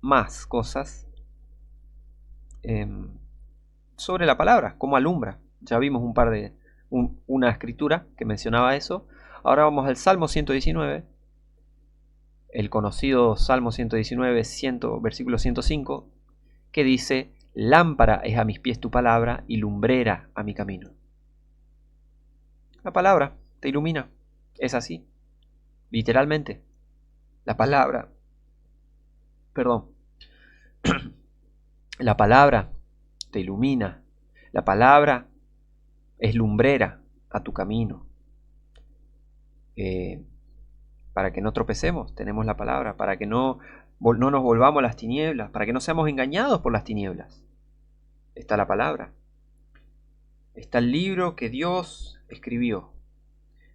más cosas sobre la palabra, cómo alumbra. Ya vimos una escritura que mencionaba eso. Ahora vamos al Salmo 119, el conocido Salmo 119, versículo 105, que dice: lámpara es a mis pies tu palabra y lumbrera a mi camino. La palabra te ilumina, es así, literalmente. La palabra te ilumina. La palabra es lumbrera a tu camino. Para que no tropecemos, tenemos la palabra. Para que no nos volvamos a las tinieblas. Para que no seamos engañados por las tinieblas. Está la palabra. Está el libro que Dios escribió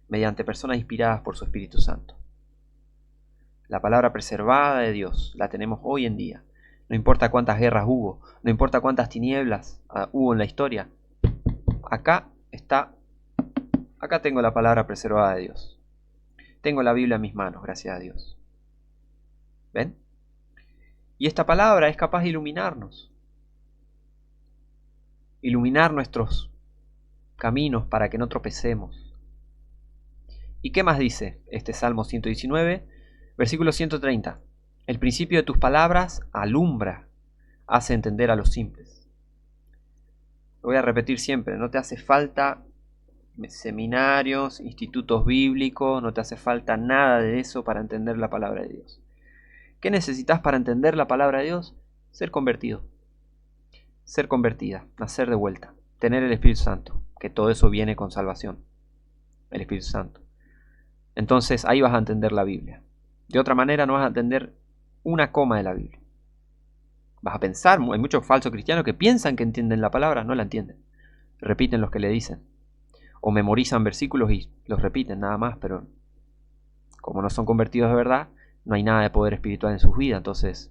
mediante personas inspiradas por su Espíritu Santo. La palabra preservada de Dios la tenemos hoy en día. No importa cuántas guerras hubo, no importa cuántas tinieblas hubo en la historia. Acá tengo la palabra preservada de Dios. Tengo la Biblia en mis manos, gracias a Dios. ¿Ven? Y esta palabra es capaz de iluminarnos. Iluminar nuestros caminos para que no tropecemos. ¿Y qué más dice este Salmo 119? Versículo 130. El principio de tus palabras alumbra, hace entender a los simples. Lo voy a repetir siempre, no te hace falta seminarios, institutos bíblicos, no te hace falta nada de eso para entender la palabra de Dios. ¿Qué necesitas para entender la palabra de Dios? Ser convertido, ser convertida, nacer de vuelta, tener el Espíritu Santo, que todo eso viene con salvación, el Espíritu Santo. Entonces ahí vas a entender la Biblia. De otra manera no vas a entender una coma de la Biblia. Vas a pensar, hay muchos falsos cristianos que piensan que entienden la palabra, no la entienden. Repiten los que le dicen. O memorizan versículos y los repiten nada más, pero como no son convertidos de verdad, no hay nada de poder espiritual en sus vidas, entonces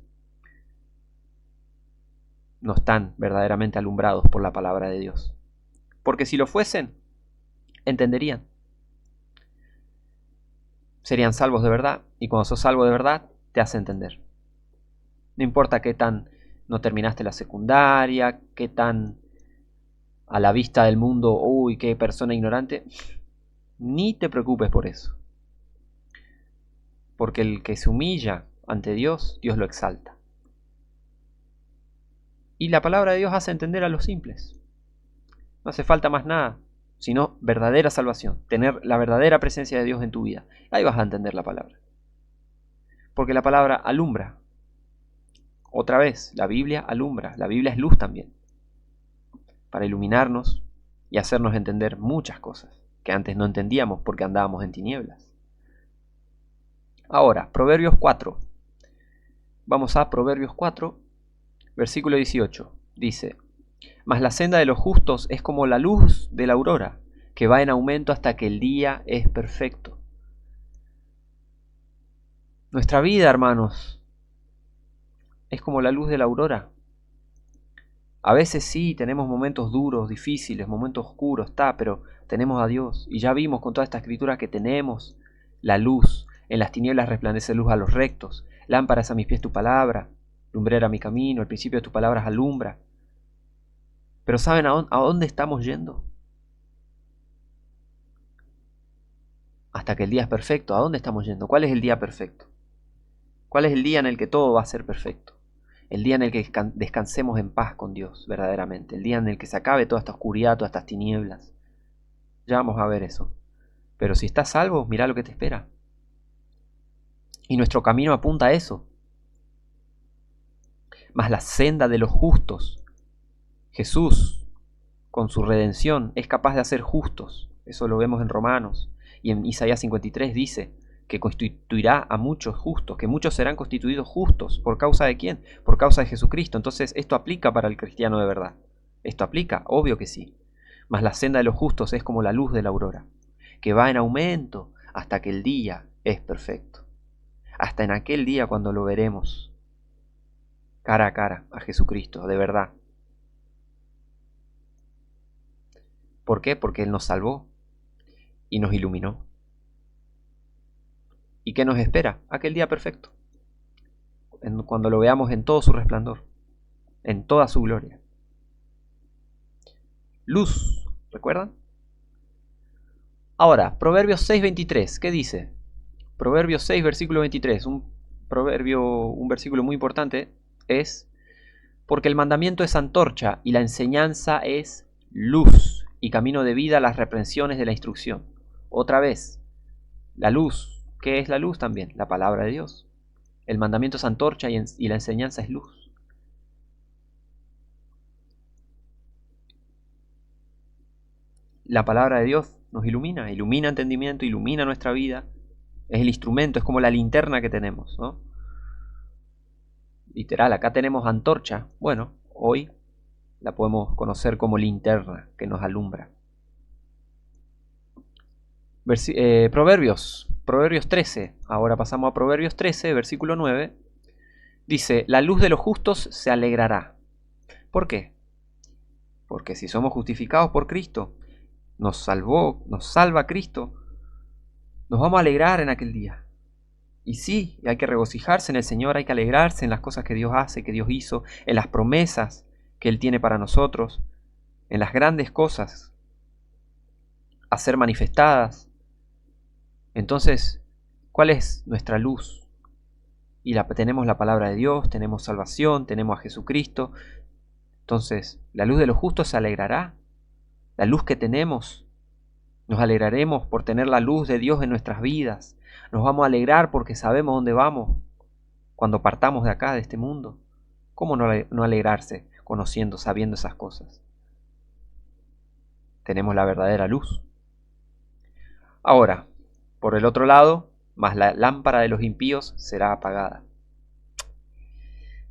no están verdaderamente alumbrados por la palabra de Dios. Porque si lo fuesen, entenderían. Serían salvos de verdad, y cuando sos salvo de verdad, te hace entender. No importa qué tan no terminaste la secundaria, qué tan a la vista del mundo, uy, qué persona ignorante, ni te preocupes por eso. Porque el que se humilla ante Dios, Dios lo exalta. Y la palabra de Dios hace entender a los simples. No hace falta más nada, sino verdadera salvación, tener la verdadera presencia de Dios en tu vida. Ahí vas a entender la palabra. Porque la palabra alumbra. Otra vez, la Biblia alumbra, la Biblia es luz también, para iluminarnos y hacernos entender muchas cosas que antes no entendíamos porque andábamos en tinieblas. Ahora, Proverbios 4. Vamos a Proverbios 4, versículo 18. Dice: Mas la senda de los justos es como la luz de la aurora, que va en aumento hasta que el día es perfecto. Nuestra vida, hermanos, es como la luz de la aurora. A veces sí, tenemos momentos duros, difíciles, momentos oscuros, pero tenemos a Dios. Y ya vimos con toda esta escritura que tenemos la luz. En las tinieblas resplandece luz a los rectos. Lámparas a mis pies tu palabra, lumbrera mi camino, el principio de tus palabras alumbra. Pero ¿saben a dónde estamos yendo? Hasta que el día es perfecto. ¿A dónde estamos yendo? ¿Cuál es el día perfecto? ¿Cuál es el día en el que todo va a ser perfecto? El día en el que descansemos en paz con Dios, verdaderamente. El día en el que se acabe toda esta oscuridad, todas estas tinieblas. Ya vamos a ver eso. Pero si estás salvo, mira lo que te espera. Y nuestro camino apunta a eso. Mas la senda de los justos. Jesús, con su redención, es capaz de hacer justos. Eso lo vemos en Romanos. Y en Isaías 53 dice que constituirá a muchos justos, que muchos serán constituidos justos. ¿Por causa de quién? Por causa de Jesucristo. Entonces esto aplica para el cristiano de verdad. ¿Esto aplica? Obvio que sí. Mas la senda de los justos es como la luz de la aurora, que va en aumento hasta que el día es perfecto. Hasta en aquel día cuando lo veremos cara a cara a Jesucristo, de verdad. ¿Por qué? Porque Él nos salvó y nos iluminó. ¿Y qué nos espera? Aquel día perfecto, cuando lo veamos en todo su resplandor, en toda su gloria. Luz, ¿recuerdan? Ahora, Proverbios 6:23, ¿qué dice? Proverbios 6, versículo 23, un versículo muy importante, es: porque el mandamiento es antorcha y la enseñanza es luz, y camino de vida las reprensiones de la instrucción. Otra vez, la luz. ¿Qué es la luz también? La palabra de Dios. El mandamiento es antorcha y la enseñanza es luz. La palabra de Dios nos ilumina entendimiento, ilumina nuestra vida. Es el instrumento, es como la linterna que tenemos, ¿no? Literal, acá tenemos antorcha. Bueno, hoy la podemos conocer como linterna que nos alumbra. Proverbios 13. Ahora pasamos a Proverbios 13, versículo 9. Dice: la luz de los justos se alegrará. ¿Por qué? Porque si somos justificados por Cristo, nos salva Cristo, nos vamos a alegrar en aquel día. Y sí, hay que regocijarse en el Señor, hay que alegrarse en las cosas que Dios hace, que Dios hizo, en las promesas que Él tiene para nosotros, en las grandes cosas a ser manifestadas. Entonces, ¿cuál es nuestra luz? Y tenemos la palabra de Dios, tenemos salvación, tenemos a Jesucristo. Entonces, la luz de los justos se alegrará. La luz que tenemos, nos alegraremos por tener la luz de Dios en nuestras vidas. Nos vamos a alegrar porque sabemos dónde vamos cuando partamos de acá, de este mundo. ¿Cómo no alegrarse conociendo, sabiendo esas cosas? Tenemos la verdadera luz. Ahora, por el otro lado, mas la lámpara de los impíos será apagada.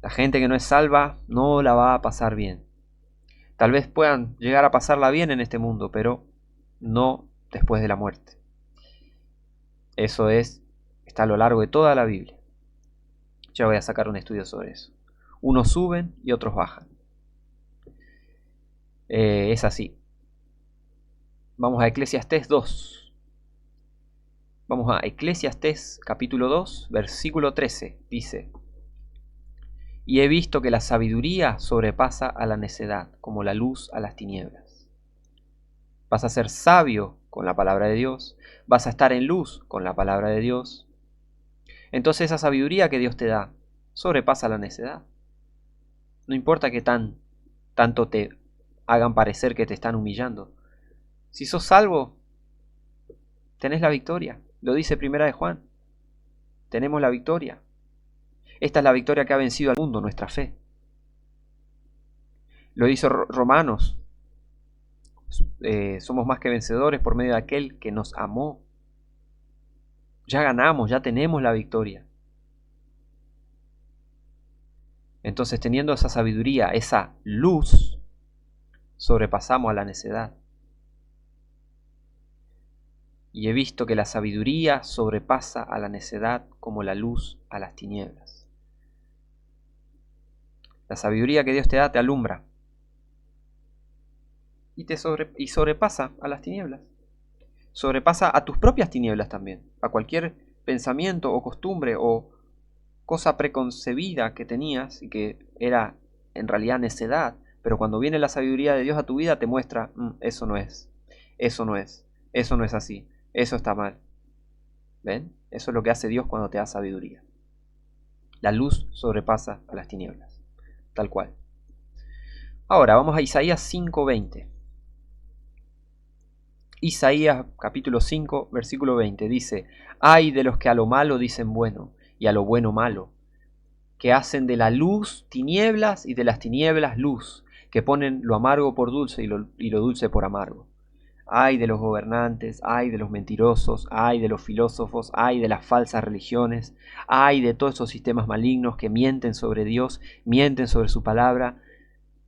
La gente que no es salva no la va a pasar bien. Tal vez puedan llegar a pasarla bien en este mundo, pero no después de la muerte. Eso está a lo largo de toda la Biblia. Ya voy a sacar un estudio sobre eso. Unos suben y otros bajan. Es así. Vamos a Eclesiastés 2. Vamos a Eclesiastés capítulo 2, versículo 13. Dice: y he visto que la sabiduría sobrepasa a la necedad, como la luz a las tinieblas. Vas a ser sabio con la palabra de Dios, vas a estar en luz con la palabra de Dios. Entonces esa sabiduría que Dios te da sobrepasa la necedad. No importa que tanto te hagan parecer que te están humillando. Si sos salvo, tenés la victoria. Lo dice Primera de Juan. Tenemos la victoria. Esta es la victoria que ha vencido al mundo, nuestra fe. Lo dice Romanos. Somos más que vencedores por medio de aquel que nos amó. Ya ganamos, ya tenemos la victoria. Entonces, teniendo esa sabiduría, esa luz, sobrepasamos a la necedad. Y he visto que la sabiduría sobrepasa a la necedad como la luz a las tinieblas. La sabiduría que Dios te da te alumbra y sobrepasa a las tinieblas. Sobrepasa a tus propias tinieblas también, a cualquier pensamiento o costumbre o cosa preconcebida que tenías y que era en realidad necedad, pero cuando viene la sabiduría de Dios a tu vida te muestra, eso no es, eso no es, eso no es así, eso está mal. ¿Ven? Eso es lo que hace Dios cuando te da sabiduría. La luz sobrepasa a las tinieblas, tal cual. Ahora vamos a Isaías 5:20. Isaías capítulo 5, versículo 20 dice: ay de los que a lo malo dicen bueno y a lo bueno malo, que hacen de la luz tinieblas y de las tinieblas luz, que ponen lo amargo por dulce y lo dulce por amargo. Ay de los gobernantes, ay de los mentirosos, ay de los filósofos, ay de las falsas religiones, ay de todos esos sistemas malignos que mienten sobre Dios, mienten sobre su palabra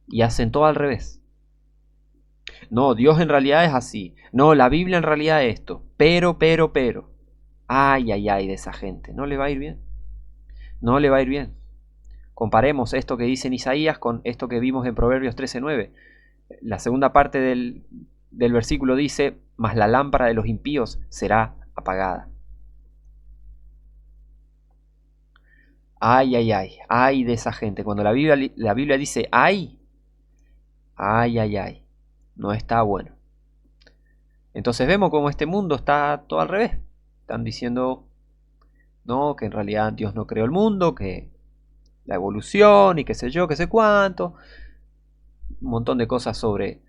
y hacen todo al revés. No, Dios en realidad es así. No, la Biblia en realidad es esto. Pero. Ay, ay, ay de esa gente. No le va a ir bien. No le va a ir bien. Comparemos esto que dice en Isaías con esto que vimos en Proverbios 13:9. La segunda parte del versículo dice: mas la lámpara de los impíos será apagada. Ay, ay, ay, ay de esa gente. Cuando la Biblia dice ay, ay, ay, ay, no está bueno. Entonces vemos cómo este mundo está todo al revés. Están diciendo, no, que en realidad Dios no creó el mundo, que la evolución y qué sé yo, qué sé cuánto. Un montón de cosas sobre...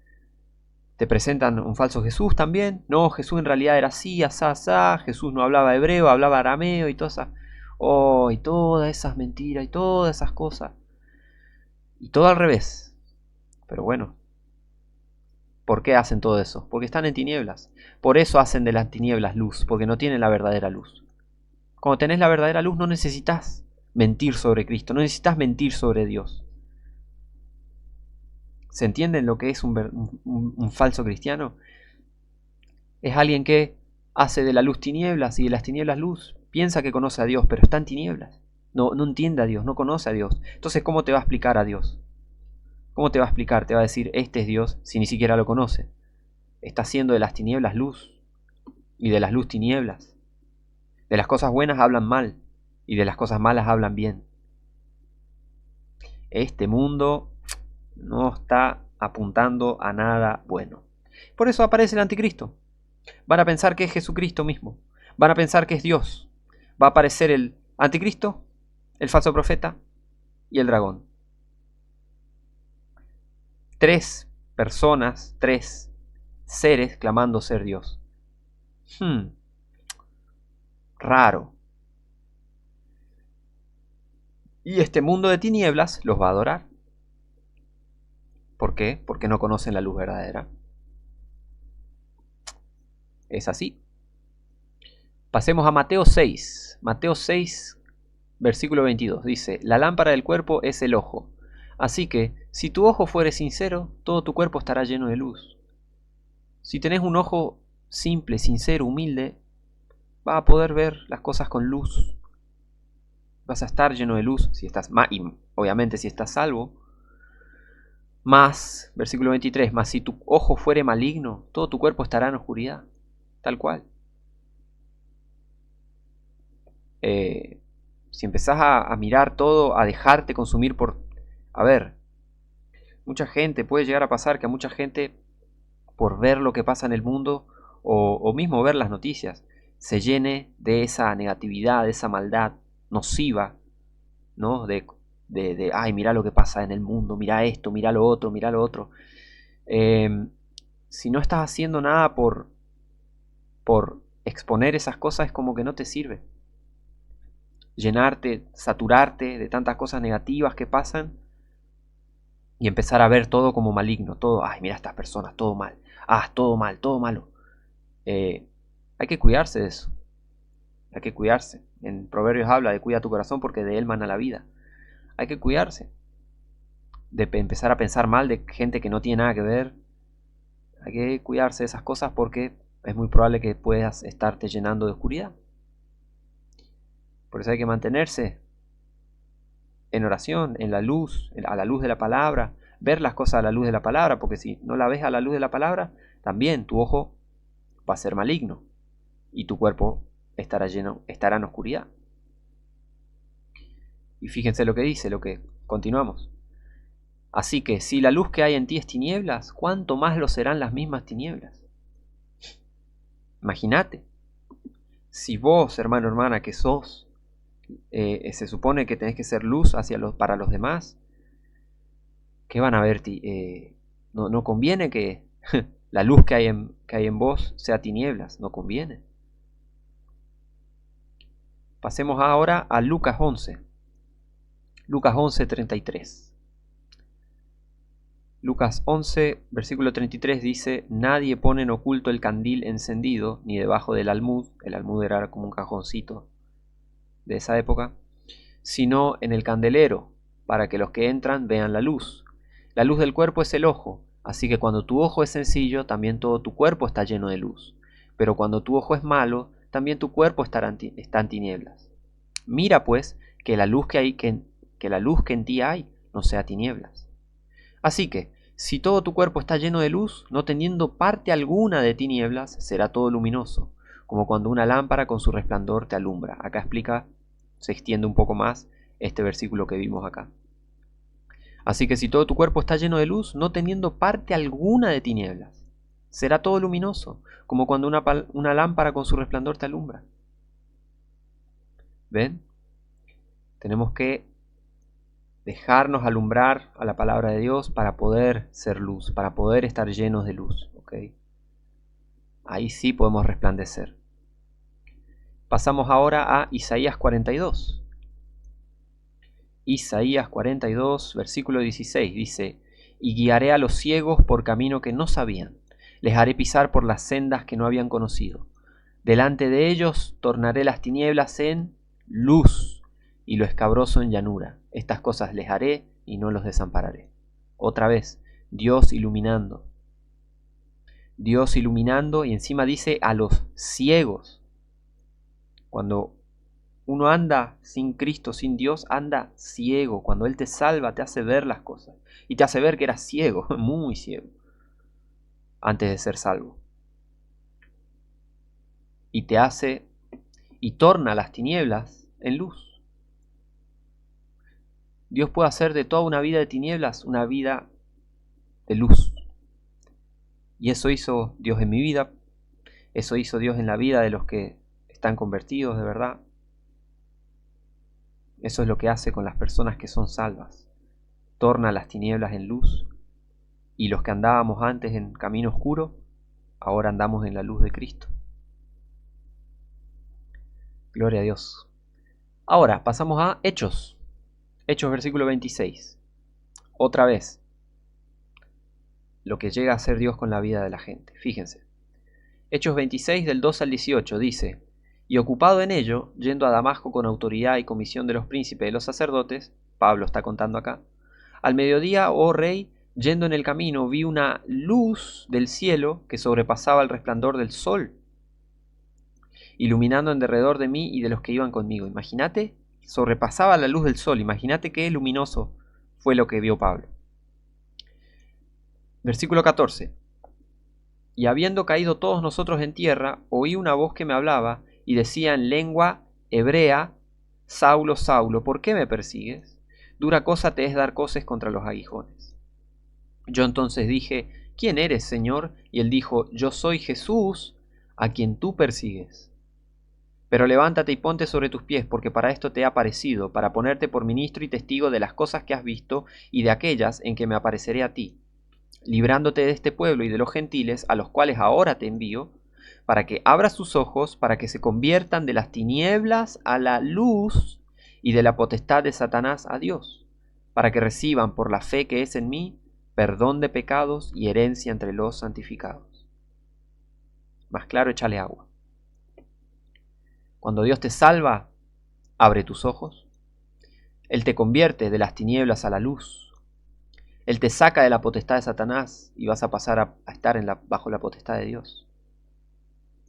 Te presentan un falso Jesús también. No, Jesús en realidad era así, asá, asá. Jesús no hablaba hebreo, hablaba arameo y todas esas... Oh, y todas esas mentiras y todas esas cosas. Y todo al revés. Pero bueno, ¿por qué hacen todo eso? Porque están en tinieblas. Por eso hacen de las tinieblas luz, porque no tienen la verdadera luz. Cuando tenés la verdadera luz no necesitas mentir sobre Cristo, no necesitas mentir sobre Dios. ¿Se entiende lo que es un falso cristiano? Es alguien que hace de la luz tinieblas y de las tinieblas luz. Piensa que conoce a Dios, pero está en tinieblas. No entiende a Dios, no conoce a Dios. Entonces, ¿cómo te va a explicar a Dios? ¿Cómo te va a explicar? Te va a decir, este es Dios, si ni siquiera lo conoce. Está haciendo de las tinieblas luz y de las luz tinieblas. De las cosas buenas hablan mal y de las cosas malas hablan bien. Este mundo no está apuntando a nada bueno. Por eso aparece el anticristo. Van a pensar que es Jesucristo mismo. Van a pensar que es Dios. Va a aparecer el anticristo, el falso profeta y el dragón. 3 personas, 3 seres clamando ser Dios. Raro. Y este mundo de tinieblas los va a adorar. ¿Por qué? Porque no conocen la luz verdadera. Es así. Pasemos a Mateo 6. Mateo 6, versículo 22. Dice, la lámpara del cuerpo es el ojo. Así que, si tu ojo fuere sincero, todo tu cuerpo estará lleno de luz. Si tenés un ojo simple, sincero, humilde, vas a poder ver las cosas con luz. Vas a estar lleno de luz si estás, y obviamente si estás salvo. Más, versículo 23, más si tu ojo fuere maligno, todo tu cuerpo estará en oscuridad. Tal cual. Si empezás a mirar todo, a dejarte consumir por... A ver, mucha gente, puede llegar a pasar que a mucha gente, por ver lo que pasa en el mundo, o mismo ver las noticias, se llene de esa negatividad, de esa maldad nociva, ¿no? Ay, mira lo que pasa en el mundo, mira esto, mira lo otro, mira lo otro. Si no estás haciendo nada por exponer esas cosas, es como que no te sirve. Llenarte, saturarte de tantas cosas negativas que pasan y empezar a ver todo como maligno, todo, ay, mira estas personas, todo mal, todo mal, todo malo. Hay que cuidarse de eso, hay que cuidarse. En Proverbios habla de cuida tu corazón porque de él mana la vida. Hay que cuidarse de empezar a pensar mal de gente que no tiene nada que ver. Hay que cuidarse de esas cosas porque es muy probable que puedas estarte llenando de oscuridad. Por eso hay que mantenerse en oración, en la luz, a la luz de la palabra, ver las cosas a la luz de la palabra, porque si no la ves a la luz de la palabra, también tu ojo va a ser maligno y tu cuerpo estará en oscuridad. Y fíjense lo que dice, lo que continuamos. Así que si la luz que hay en ti es tinieblas, ¿cuánto más lo serán las mismas tinieblas? Imagínate, si vos, hermano, hermana, que sos, se supone que tenés que ser luz para los demás, ¿qué van a ver? No conviene que la luz que hay en vos sea tinieblas, no conviene. Pasemos ahora a Lucas 11. Lucas 11, 33. Lucas 11, versículo 33 dice, nadie pone en oculto el candil encendido, ni debajo del almud, el almud era como un cajoncito de esa época, sino en el candelero, para que los que entran vean la luz. La luz del cuerpo es el ojo, así que cuando tu ojo es sencillo, también todo tu cuerpo está lleno de luz. Pero cuando tu ojo es malo, también tu cuerpo está en tinieblas. Mira pues que la luz que la luz que en ti hay no sea tinieblas. Así que, si todo tu cuerpo está lleno de luz, no teniendo parte alguna de tinieblas, será todo luminoso, como cuando una lámpara con su resplandor te alumbra. Acá explica, se extiende un poco más este versículo que vimos acá. Así que si todo tu cuerpo está lleno de luz, no teniendo parte alguna de tinieblas, será todo luminoso, como cuando una lámpara con su resplandor te alumbra. ¿Ven? Tenemos que dejarnos alumbrar a la palabra de Dios para poder ser luz, para poder estar llenos de luz. ¿Okay? Ahí sí podemos resplandecer. Pasamos ahora a Isaías 42. Isaías 42, versículo 16, dice, y guiaré a los ciegos por camino que no sabían, les haré pisar por las sendas que no habían conocido. Delante de ellos tornaré las tinieblas en luz y lo escabroso en llanura. Estas cosas les haré y no los desampararé. Otra vez, Dios iluminando. Dios iluminando y encima dice a los ciegos. Cuando uno anda sin Cristo, sin Dios, anda ciego. Cuando Él te salva, te hace ver las cosas. Y te hace ver que eras ciego, muy ciego, antes de ser salvo. Y te hace y torna las tinieblas en luz. Dios puede hacer de toda una vida de tinieblas una vida de luz. Y eso hizo Dios en mi vida. Eso hizo Dios en la vida de los que están convertidos de verdad. Eso es lo que hace con las personas que son salvas. Torna las tinieblas en luz. Y los que andábamos antes en camino oscuro, ahora andamos en la luz de Cristo. Gloria a Dios. Ahora pasamos a Hechos. Hechos versículo 26. Otra vez, lo que llega a ser Dios con la vida de la gente. Fíjense. Hechos 26 del 2 al 18 dice: y ocupado en ello, yendo a Damasco con autoridad y comisión de los príncipes y los sacerdotes, Pablo está contando acá, al mediodía, oh rey, yendo en el camino, vi una luz del cielo que sobrepasaba el resplandor del sol, iluminando en derredor de mí y de los que iban conmigo. Imagínate, sobrepasaba la luz del sol, imagínate qué luminoso fue lo que vio Pablo. Versículo 14. Y habiendo caído todos nosotros en tierra, oí una voz que me hablaba y decía en lengua hebrea: Saulo, Saulo, ¿por qué me persigues? Dura cosa te es dar coces contra los aguijones. Yo entonces dije: ¿quién eres, Señor? Y él dijo: yo soy Jesús, a quien tú persigues. Pero levántate y ponte sobre tus pies, porque para esto te he aparecido, para ponerte por ministro y testigo de las cosas que has visto y de aquellas en que me apareceré a ti, librándote de este pueblo y de los gentiles, a los cuales ahora te envío, para que abras sus ojos, para que se conviertan de las tinieblas a la luz y de la potestad de Satanás a Dios, para que reciban por la fe que es en mí perdón de pecados y herencia entre los santificados. Más claro, échale agua. Cuando Dios te salva, abre tus ojos. Él te convierte de las tinieblas a la luz. Él te saca de la potestad de Satanás y vas a pasar a estar bajo la potestad de Dios.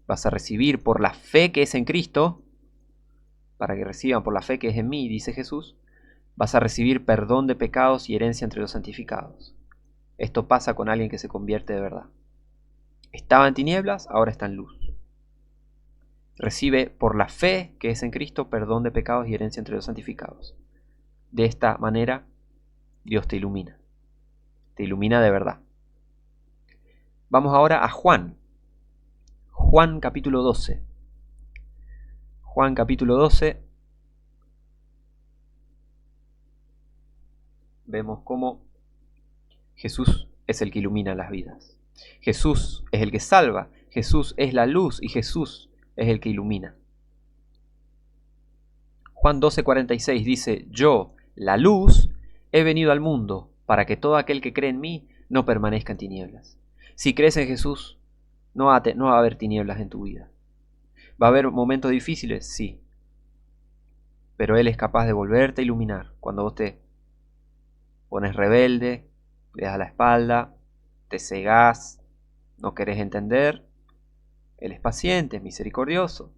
Vas a recibir por la fe que es en Cristo, para que reciban por la fe que es en mí, dice Jesús, vas a recibir perdón de pecados y herencia entre los santificados. Esto pasa con alguien que se convierte de verdad. Estaba en tinieblas, ahora está en luz. Recibe por la fe que es en Cristo perdón de pecados y herencia entre los santificados. De esta manera, Dios te ilumina. Te ilumina de verdad. Vamos ahora a Juan. Juan capítulo 12. Juan capítulo 12. Vemos cómo Jesús es el que ilumina las vidas. Jesús es el que salva. Jesús es la luz y Jesús es el que ilumina. Juan 12:46 dice: yo, la luz, he venido al mundo para que todo aquel que cree en mí no permanezca en tinieblas. Si crees en Jesús, no va a haber tinieblas en tu vida. ¿Va a haber momentos difíciles? Sí. Pero Él es capaz de volverte a iluminar cuando vos te pones rebelde, le das la espalda, te cegás, no querés entender. Él es paciente, es misericordioso.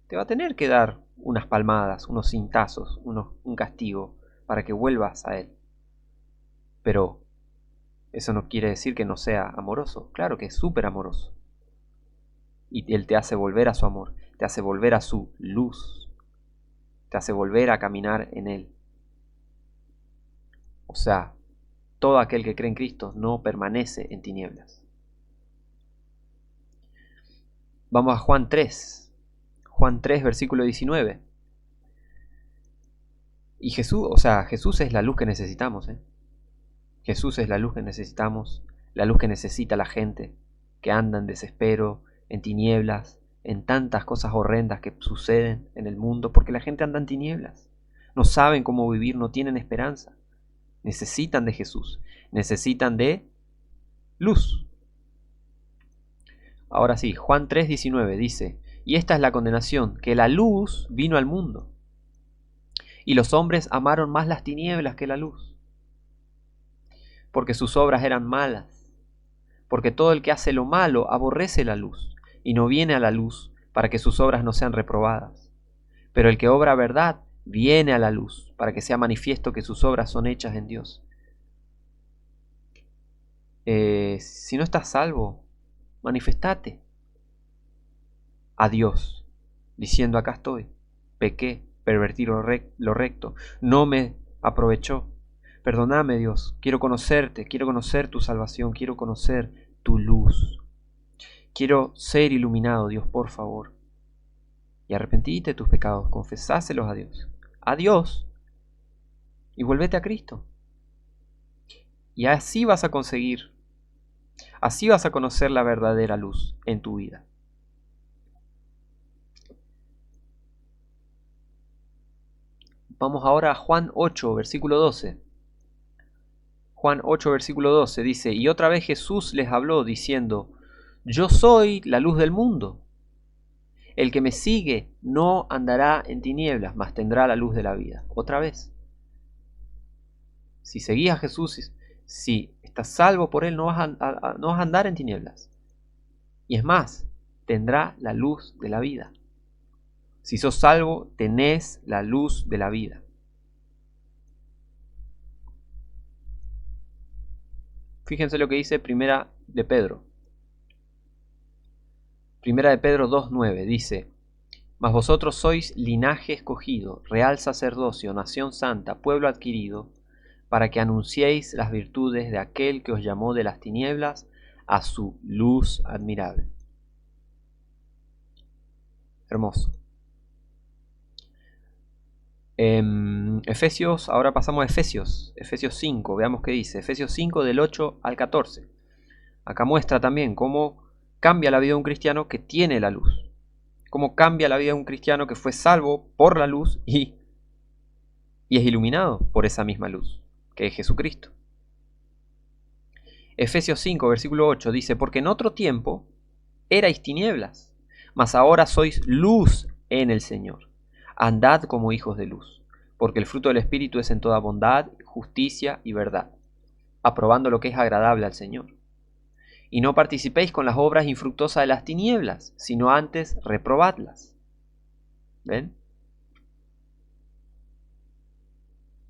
Te va a tener que dar unas palmadas, unos cintazos, un castigo para que vuelvas a Él. Pero eso no quiere decir que no sea amoroso. Claro que es súper amoroso. Y Él te hace volver a su amor, te hace volver a su luz, te hace volver a caminar en Él. O sea, todo aquel que cree en Cristo no permanece en tinieblas. Vamos a Juan 3. Juan 3, versículo 19. Y Jesús es la luz que necesitamos. Jesús es la luz que necesitamos, la luz que necesita la gente, que anda en desespero, en tinieblas, en tantas cosas horrendas que suceden en el mundo, porque la gente anda en tinieblas. No saben cómo vivir, no tienen esperanza. Necesitan de Jesús, necesitan de luz. Ahora sí, Juan 3:19 dice: y esta es la condenación, que la luz vino al mundo, y los hombres amaron más las tinieblas que la luz, porque sus obras eran malas. Porque todo el que hace lo malo aborrece la luz, y no viene a la luz, para que sus obras no sean reprobadas. Pero el que obra verdad viene a la luz, para que sea manifiesto que sus obras son hechas en Dios. Si no estás salvo, manifestate a Dios, diciendo: acá estoy, pequé, pervertí lo recto, no me aprovechó. Perdóname, Dios, quiero conocerte, quiero conocer tu salvación, quiero conocer tu luz. Quiero ser iluminado, Dios, por favor. Y arrepentite de tus pecados, confesáselos a Dios. A Dios. Y vuélvete a Cristo. Y así vas a conseguir, así vas a conocer la verdadera luz en tu vida. Vamos ahora a Juan 8, versículo 12. Juan 8, versículo 12 dice: y otra vez Jesús les habló diciendo: yo soy la luz del mundo. El que me sigue no andará en tinieblas, mas tendrá la luz de la vida. Otra vez. Si seguís a Jesús, si estás salvo por Él, no vas a andar en tinieblas. Y es más, tendrá la luz de la vida. Si sos salvo, tenés la luz de la vida. Fíjense lo que dice Primera de Pedro. Primera de Pedro 2:9 dice: mas vosotros sois linaje escogido, real sacerdocio, nación santa, pueblo adquirido, para que anunciéis las virtudes de aquel que os llamó de las tinieblas a su luz admirable. Hermoso. Efesios, ahora pasamos a Efesios 5, veamos qué dice. Efesios 5 del 8 al 14. Acá muestra también cómo cambia la vida de un cristiano que tiene la luz. Cómo cambia la vida de un cristiano que fue salvo por la luz y es iluminado por esa misma luz, que es Jesucristo. Efesios 5, versículo 8 dice: porque en otro tiempo erais tinieblas, mas ahora sois luz en el Señor. Andad como hijos de luz, porque el fruto del Espíritu es en toda bondad, justicia y verdad, aprobando lo que es agradable al Señor. Y no participéis con las obras infructuosas de las tinieblas, sino antes reprobadlas. ¿Ven?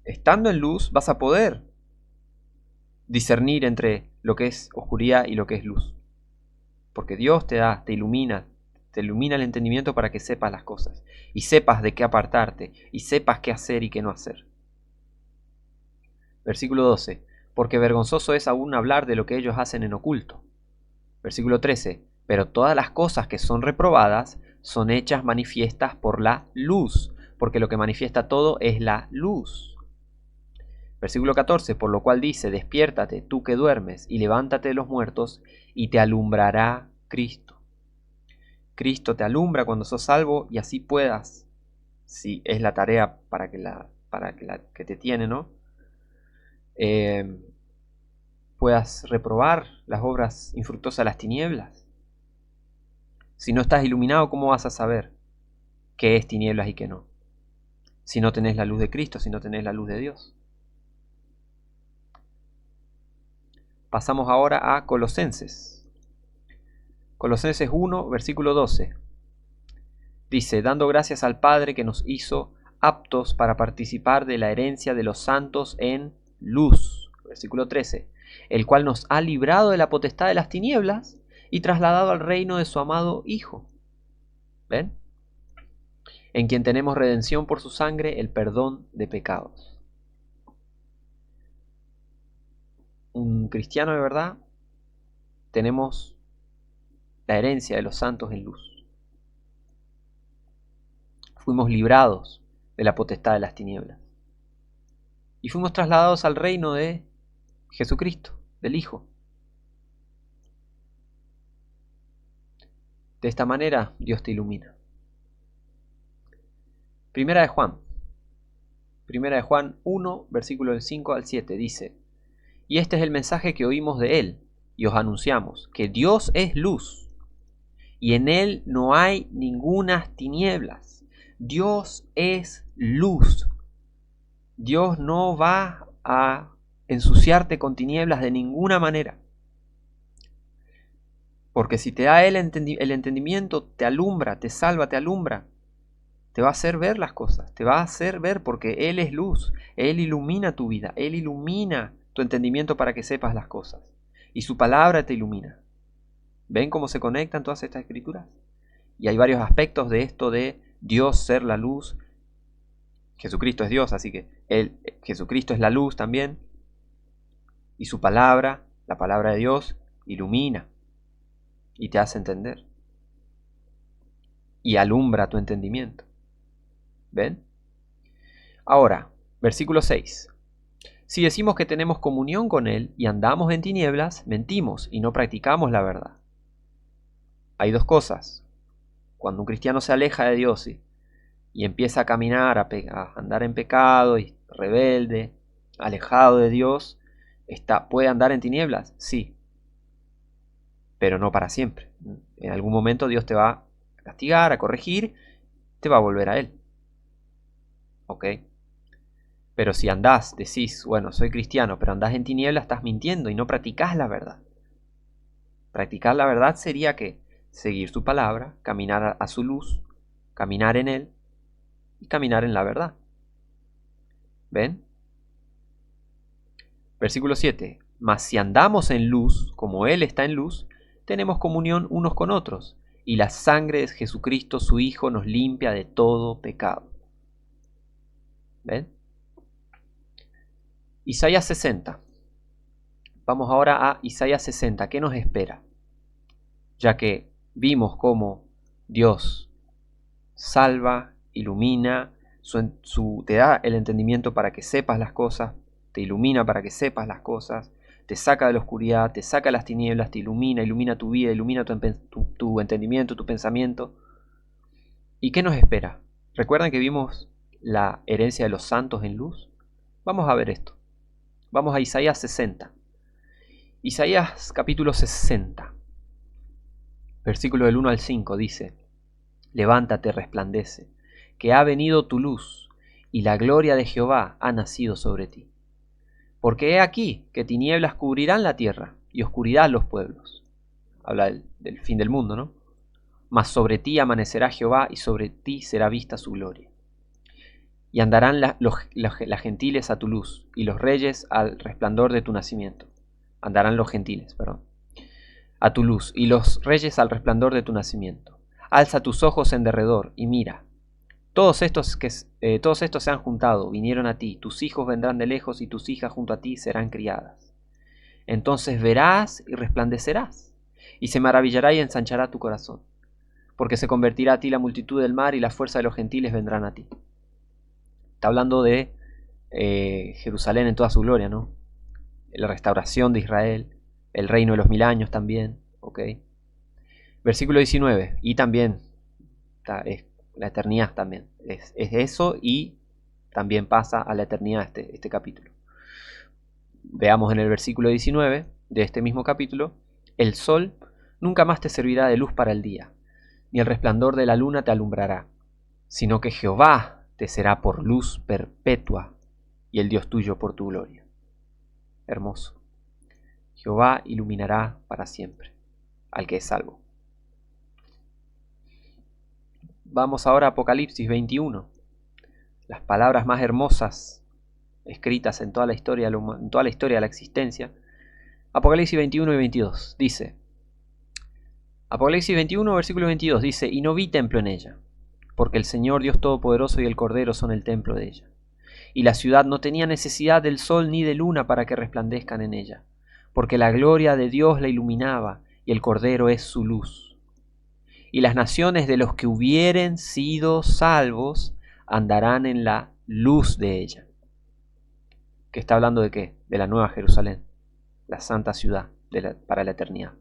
Estando en luz vas a poder discernir entre lo que es oscuridad y lo que es luz. Porque Dios te ilumina el entendimiento para que sepas las cosas. Y sepas de qué apartarte. Y sepas qué hacer y qué no hacer. Versículo 12. Porque vergonzoso es aún hablar de lo que ellos hacen en oculto. Versículo 13. Pero todas las cosas que son reprobadas son hechas manifiestas por la luz. Porque lo que manifiesta todo es la luz. Versículo 14, por lo cual dice: despiértate, tú que duermes, y levántate de los muertos, y te alumbrará Cristo. Cristo te alumbra cuando sos salvo, y así puedas, si es la tarea para que te tiene, ¿no? Puedas reprobar las obras infructuosas de las tinieblas. Si no estás iluminado, ¿cómo vas a saber qué es tinieblas y qué no? Si no tenés la luz de Cristo, si no tenés la luz de Dios. Pasamos ahora a Colosenses. Colosenses 1, versículo 12. Dice: dando gracias al Padre que nos hizo aptos para participar de la herencia de los santos en luz. Versículo 13. El cual nos ha librado de la potestad de las tinieblas y trasladado al reino de su amado Hijo. ¿Ven? En quien tenemos redención por su sangre, el perdón de pecados. Un cristiano de verdad, tenemos la herencia de los santos en luz. Fuimos librados de la potestad de las tinieblas. Y fuimos trasladados al reino de Jesucristo, del Hijo. De esta manera Dios te ilumina. Primera de Juan 1, versículo del 5 al 7 dice: y este es el mensaje que oímos de Él, y os anunciamos, que Dios es luz, y en Él no hay ningunas tinieblas. Dios es luz. Dios no va a ensuciarte con tinieblas de ninguna manera. Porque si te da Él el entendimiento, te alumbra, te salva, te alumbra. Te va a hacer ver las cosas, te va a hacer ver porque Él es luz. Él ilumina tu vida, Él ilumina tu entendimiento para que sepas las cosas. Y su palabra te ilumina. ¿Ven cómo se conectan todas estas escrituras? Y hay varios aspectos de esto de Dios ser la luz. Jesucristo es Dios, así que Jesucristo es la luz también. Y su palabra, la palabra de Dios, ilumina y te hace entender. Y alumbra tu entendimiento. ¿Ven? Ahora, versículo 6. Si decimos que tenemos comunión con Él y andamos en tinieblas, mentimos y no practicamos la verdad. Hay dos cosas. Cuando un cristiano se aleja de Dios y empieza a caminar, a andar en pecado y rebelde, alejado de Dios, ¿puede andar en tinieblas? Sí, pero no para siempre. En algún momento Dios te va a castigar, a corregir, te va a volver a Él. ¿Ok? Pero si andás, decís, bueno, soy cristiano, pero andás en tinieblas, estás mintiendo y no practicás la verdad. Practicar la verdad sería que seguir su palabra, caminar a su luz, caminar en Él y caminar en la verdad. ¿Ven? Versículo 7. Mas si andamos en luz, como Él está en luz, tenemos comunión unos con otros, y la sangre de Jesucristo, su Hijo, nos limpia de todo pecado. ¿Ven? Isaías 60. Vamos ahora a Isaías 60. ¿Qué nos espera? Ya que vimos cómo Dios salva, ilumina, te da el entendimiento para que sepas las cosas, te ilumina para que sepas las cosas, te saca de la oscuridad, te saca de las tinieblas, te ilumina tu vida, ilumina tu entendimiento, tu pensamiento. ¿Y qué nos espera? ¿Recuerdan que vimos la herencia de los santos en luz? Vamos a ver esto. Vamos a Isaías 60. Isaías capítulo 60, versículo del 1 al 5 dice: Levántate, resplandece, que ha venido tu luz, y la gloria de Jehová ha nacido sobre ti. Porque he aquí que tinieblas cubrirán la tierra, y oscuridad los pueblos. Habla del fin del mundo, ¿no? Mas sobre ti amanecerá Jehová, y sobre ti será vista su gloria. Y andarán las gentiles a tu luz, y los reyes al resplandor de tu nacimiento. Andarán los gentiles, perdón. A tu luz, y los reyes al resplandor de tu nacimiento. Alza tus ojos en derredor, y mira. Todos estos se han juntado, vinieron a ti, tus hijos vendrán de lejos, y tus hijas junto a ti serán criadas. Entonces verás y resplandecerás, y se maravillará y ensanchará tu corazón, porque se convertirá a ti la multitud del mar, y la fuerza de los gentiles vendrán a ti. Está hablando de Jerusalén en toda su gloria, ¿no? La restauración de Israel, el reino de los 1000 años también, ¿ok? Versículo 19, y también, es la eternidad también, es eso, y también pasa a la eternidad este capítulo. Veamos en el versículo 19 de este mismo capítulo: el sol nunca más te servirá de luz para el día, ni el resplandor de la luna te alumbrará, sino que Jehová te será por luz perpetua, y el Dios tuyo por tu gloria. Hermoso. Jehová iluminará para siempre al que es salvo. Vamos ahora a Apocalipsis 21. Las palabras más hermosas escritas en toda la historia de la existencia. Apocalipsis 21 y 22 dice: Apocalipsis 21, versículo 22 dice: Y no vi templo en ella, porque el Señor Dios Todopoderoso y el Cordero son el templo de ella. Y la ciudad no tenía necesidad del sol ni de luna para que resplandezcan en ella, porque la gloria de Dios la iluminaba, y el Cordero es su luz. Y las naciones de los que hubieren sido salvos andarán en la luz de ella. ¿Que está hablando de qué? De la Nueva Jerusalén, la santa ciudad para la eternidad.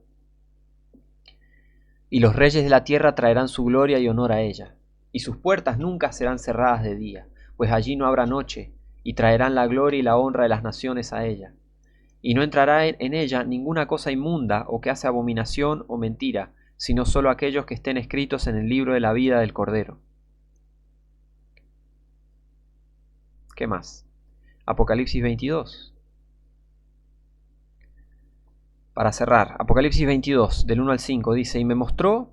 Y los reyes de la tierra traerán su gloria y honor a ella, y sus puertas nunca serán cerradas de día, pues allí no habrá noche, y traerán la gloria y la honra de las naciones a ella. Y no entrará en ella ninguna cosa inmunda o que hace abominación o mentira, sino solo aquellos que estén escritos en el libro de la vida del Cordero. ¿Qué más? Apocalipsis 22. Para cerrar, Apocalipsis 22, del 1 al 5, dice: Y me mostró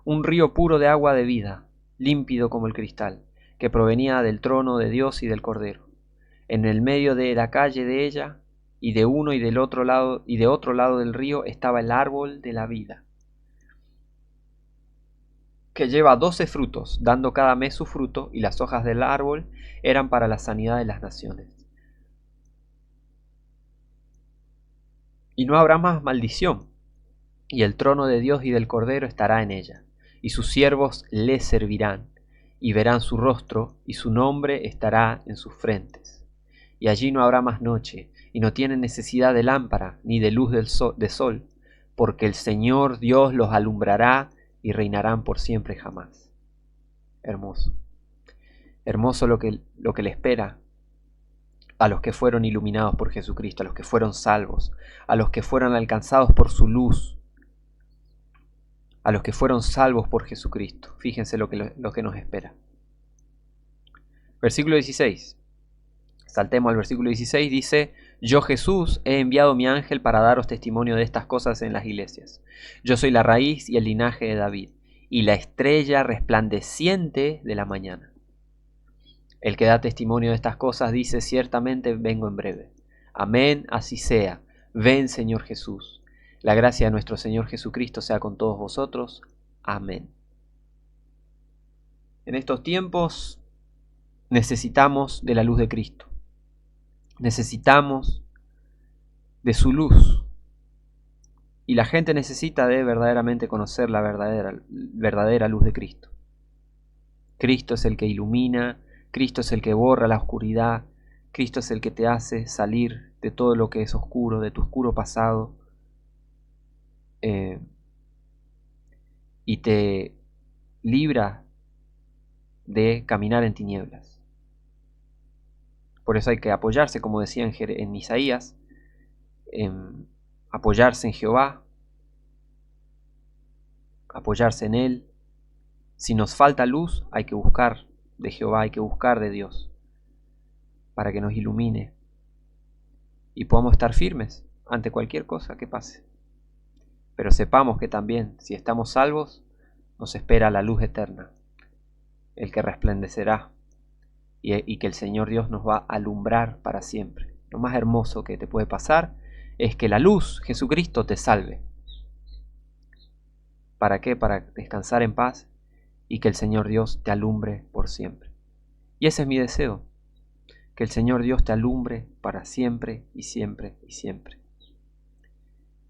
un río puro de agua de vida, límpido como el cristal, que provenía del trono de Dios y del Cordero. En el medio de la calle de ella, y de uno y de otro lado del río, estaba el árbol de la vida, que lleva 12 frutos, dando cada mes su fruto, y las hojas del árbol eran para la sanidad de las naciones. Y no habrá más maldición, y el trono de Dios y del Cordero estará en ella, y sus siervos le servirán, y verán su rostro, y su nombre estará en sus frentes. Y allí no habrá más noche, y no tienen necesidad de lámpara, ni de luz de sol, porque el Señor Dios los alumbrará, y reinarán por siempre jamás. Hermoso. Hermoso lo que le espera a los que fueron iluminados por Jesucristo, a los que fueron salvos, a los que fueron alcanzados por su luz, a los que fueron salvos por Jesucristo. Fíjense lo que nos espera. Versículo 16. Saltemos al versículo 16. Dice: Yo, Jesús, he enviado mi ángel para daros testimonio de estas cosas en las iglesias. Yo soy la raíz y el linaje de David, y la estrella resplandeciente de la mañana. El que da testimonio de estas cosas dice: ciertamente vengo en breve. Amén, así sea. Ven, Señor Jesús. La gracia de nuestro Señor Jesucristo sea con todos vosotros. Amén. En estos tiempos necesitamos de la luz de Cristo. Necesitamos de su luz. Y la gente necesita de verdaderamente conocer la verdadera luz de Cristo. Cristo es el que ilumina, Cristo es el que borra la oscuridad, Cristo es el que te hace salir de todo lo que es oscuro, de tu oscuro pasado, y te libra de caminar en tinieblas. Por eso hay que apoyarse, como decía en Isaías, apoyarse en Jehová, apoyarse en Él. Si nos falta luz, hay que buscar de Jehová, hay que buscar de Dios, para que nos ilumine y podamos estar firmes ante cualquier cosa que pase. Pero sepamos que también, si estamos salvos, nos espera la luz eterna, el que resplandecerá, y que el Señor Dios nos va a alumbrar para siempre. Lo más hermoso que te puede pasar es que la luz, Jesucristo, te salve. ¿Para qué? Para descansar en paz y que el Señor Dios te alumbre por siempre. Y ese es mi deseo, que el Señor Dios te alumbre para siempre y siempre y siempre.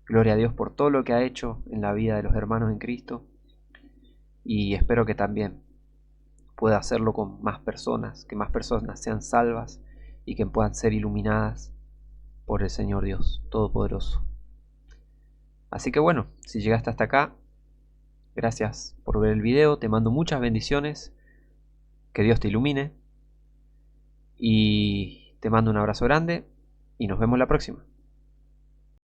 Gloria a Dios por todo lo que ha hecho en la vida de los hermanos en Cristo, y espero que también pueda hacerlo con más personas, que más personas sean salvas y que puedan ser iluminadas por el Señor Dios Todopoderoso. Así que bueno, si llegaste hasta acá, gracias por ver el video, te mando muchas bendiciones, que Dios te ilumine, y te mando un abrazo grande y nos vemos la próxima.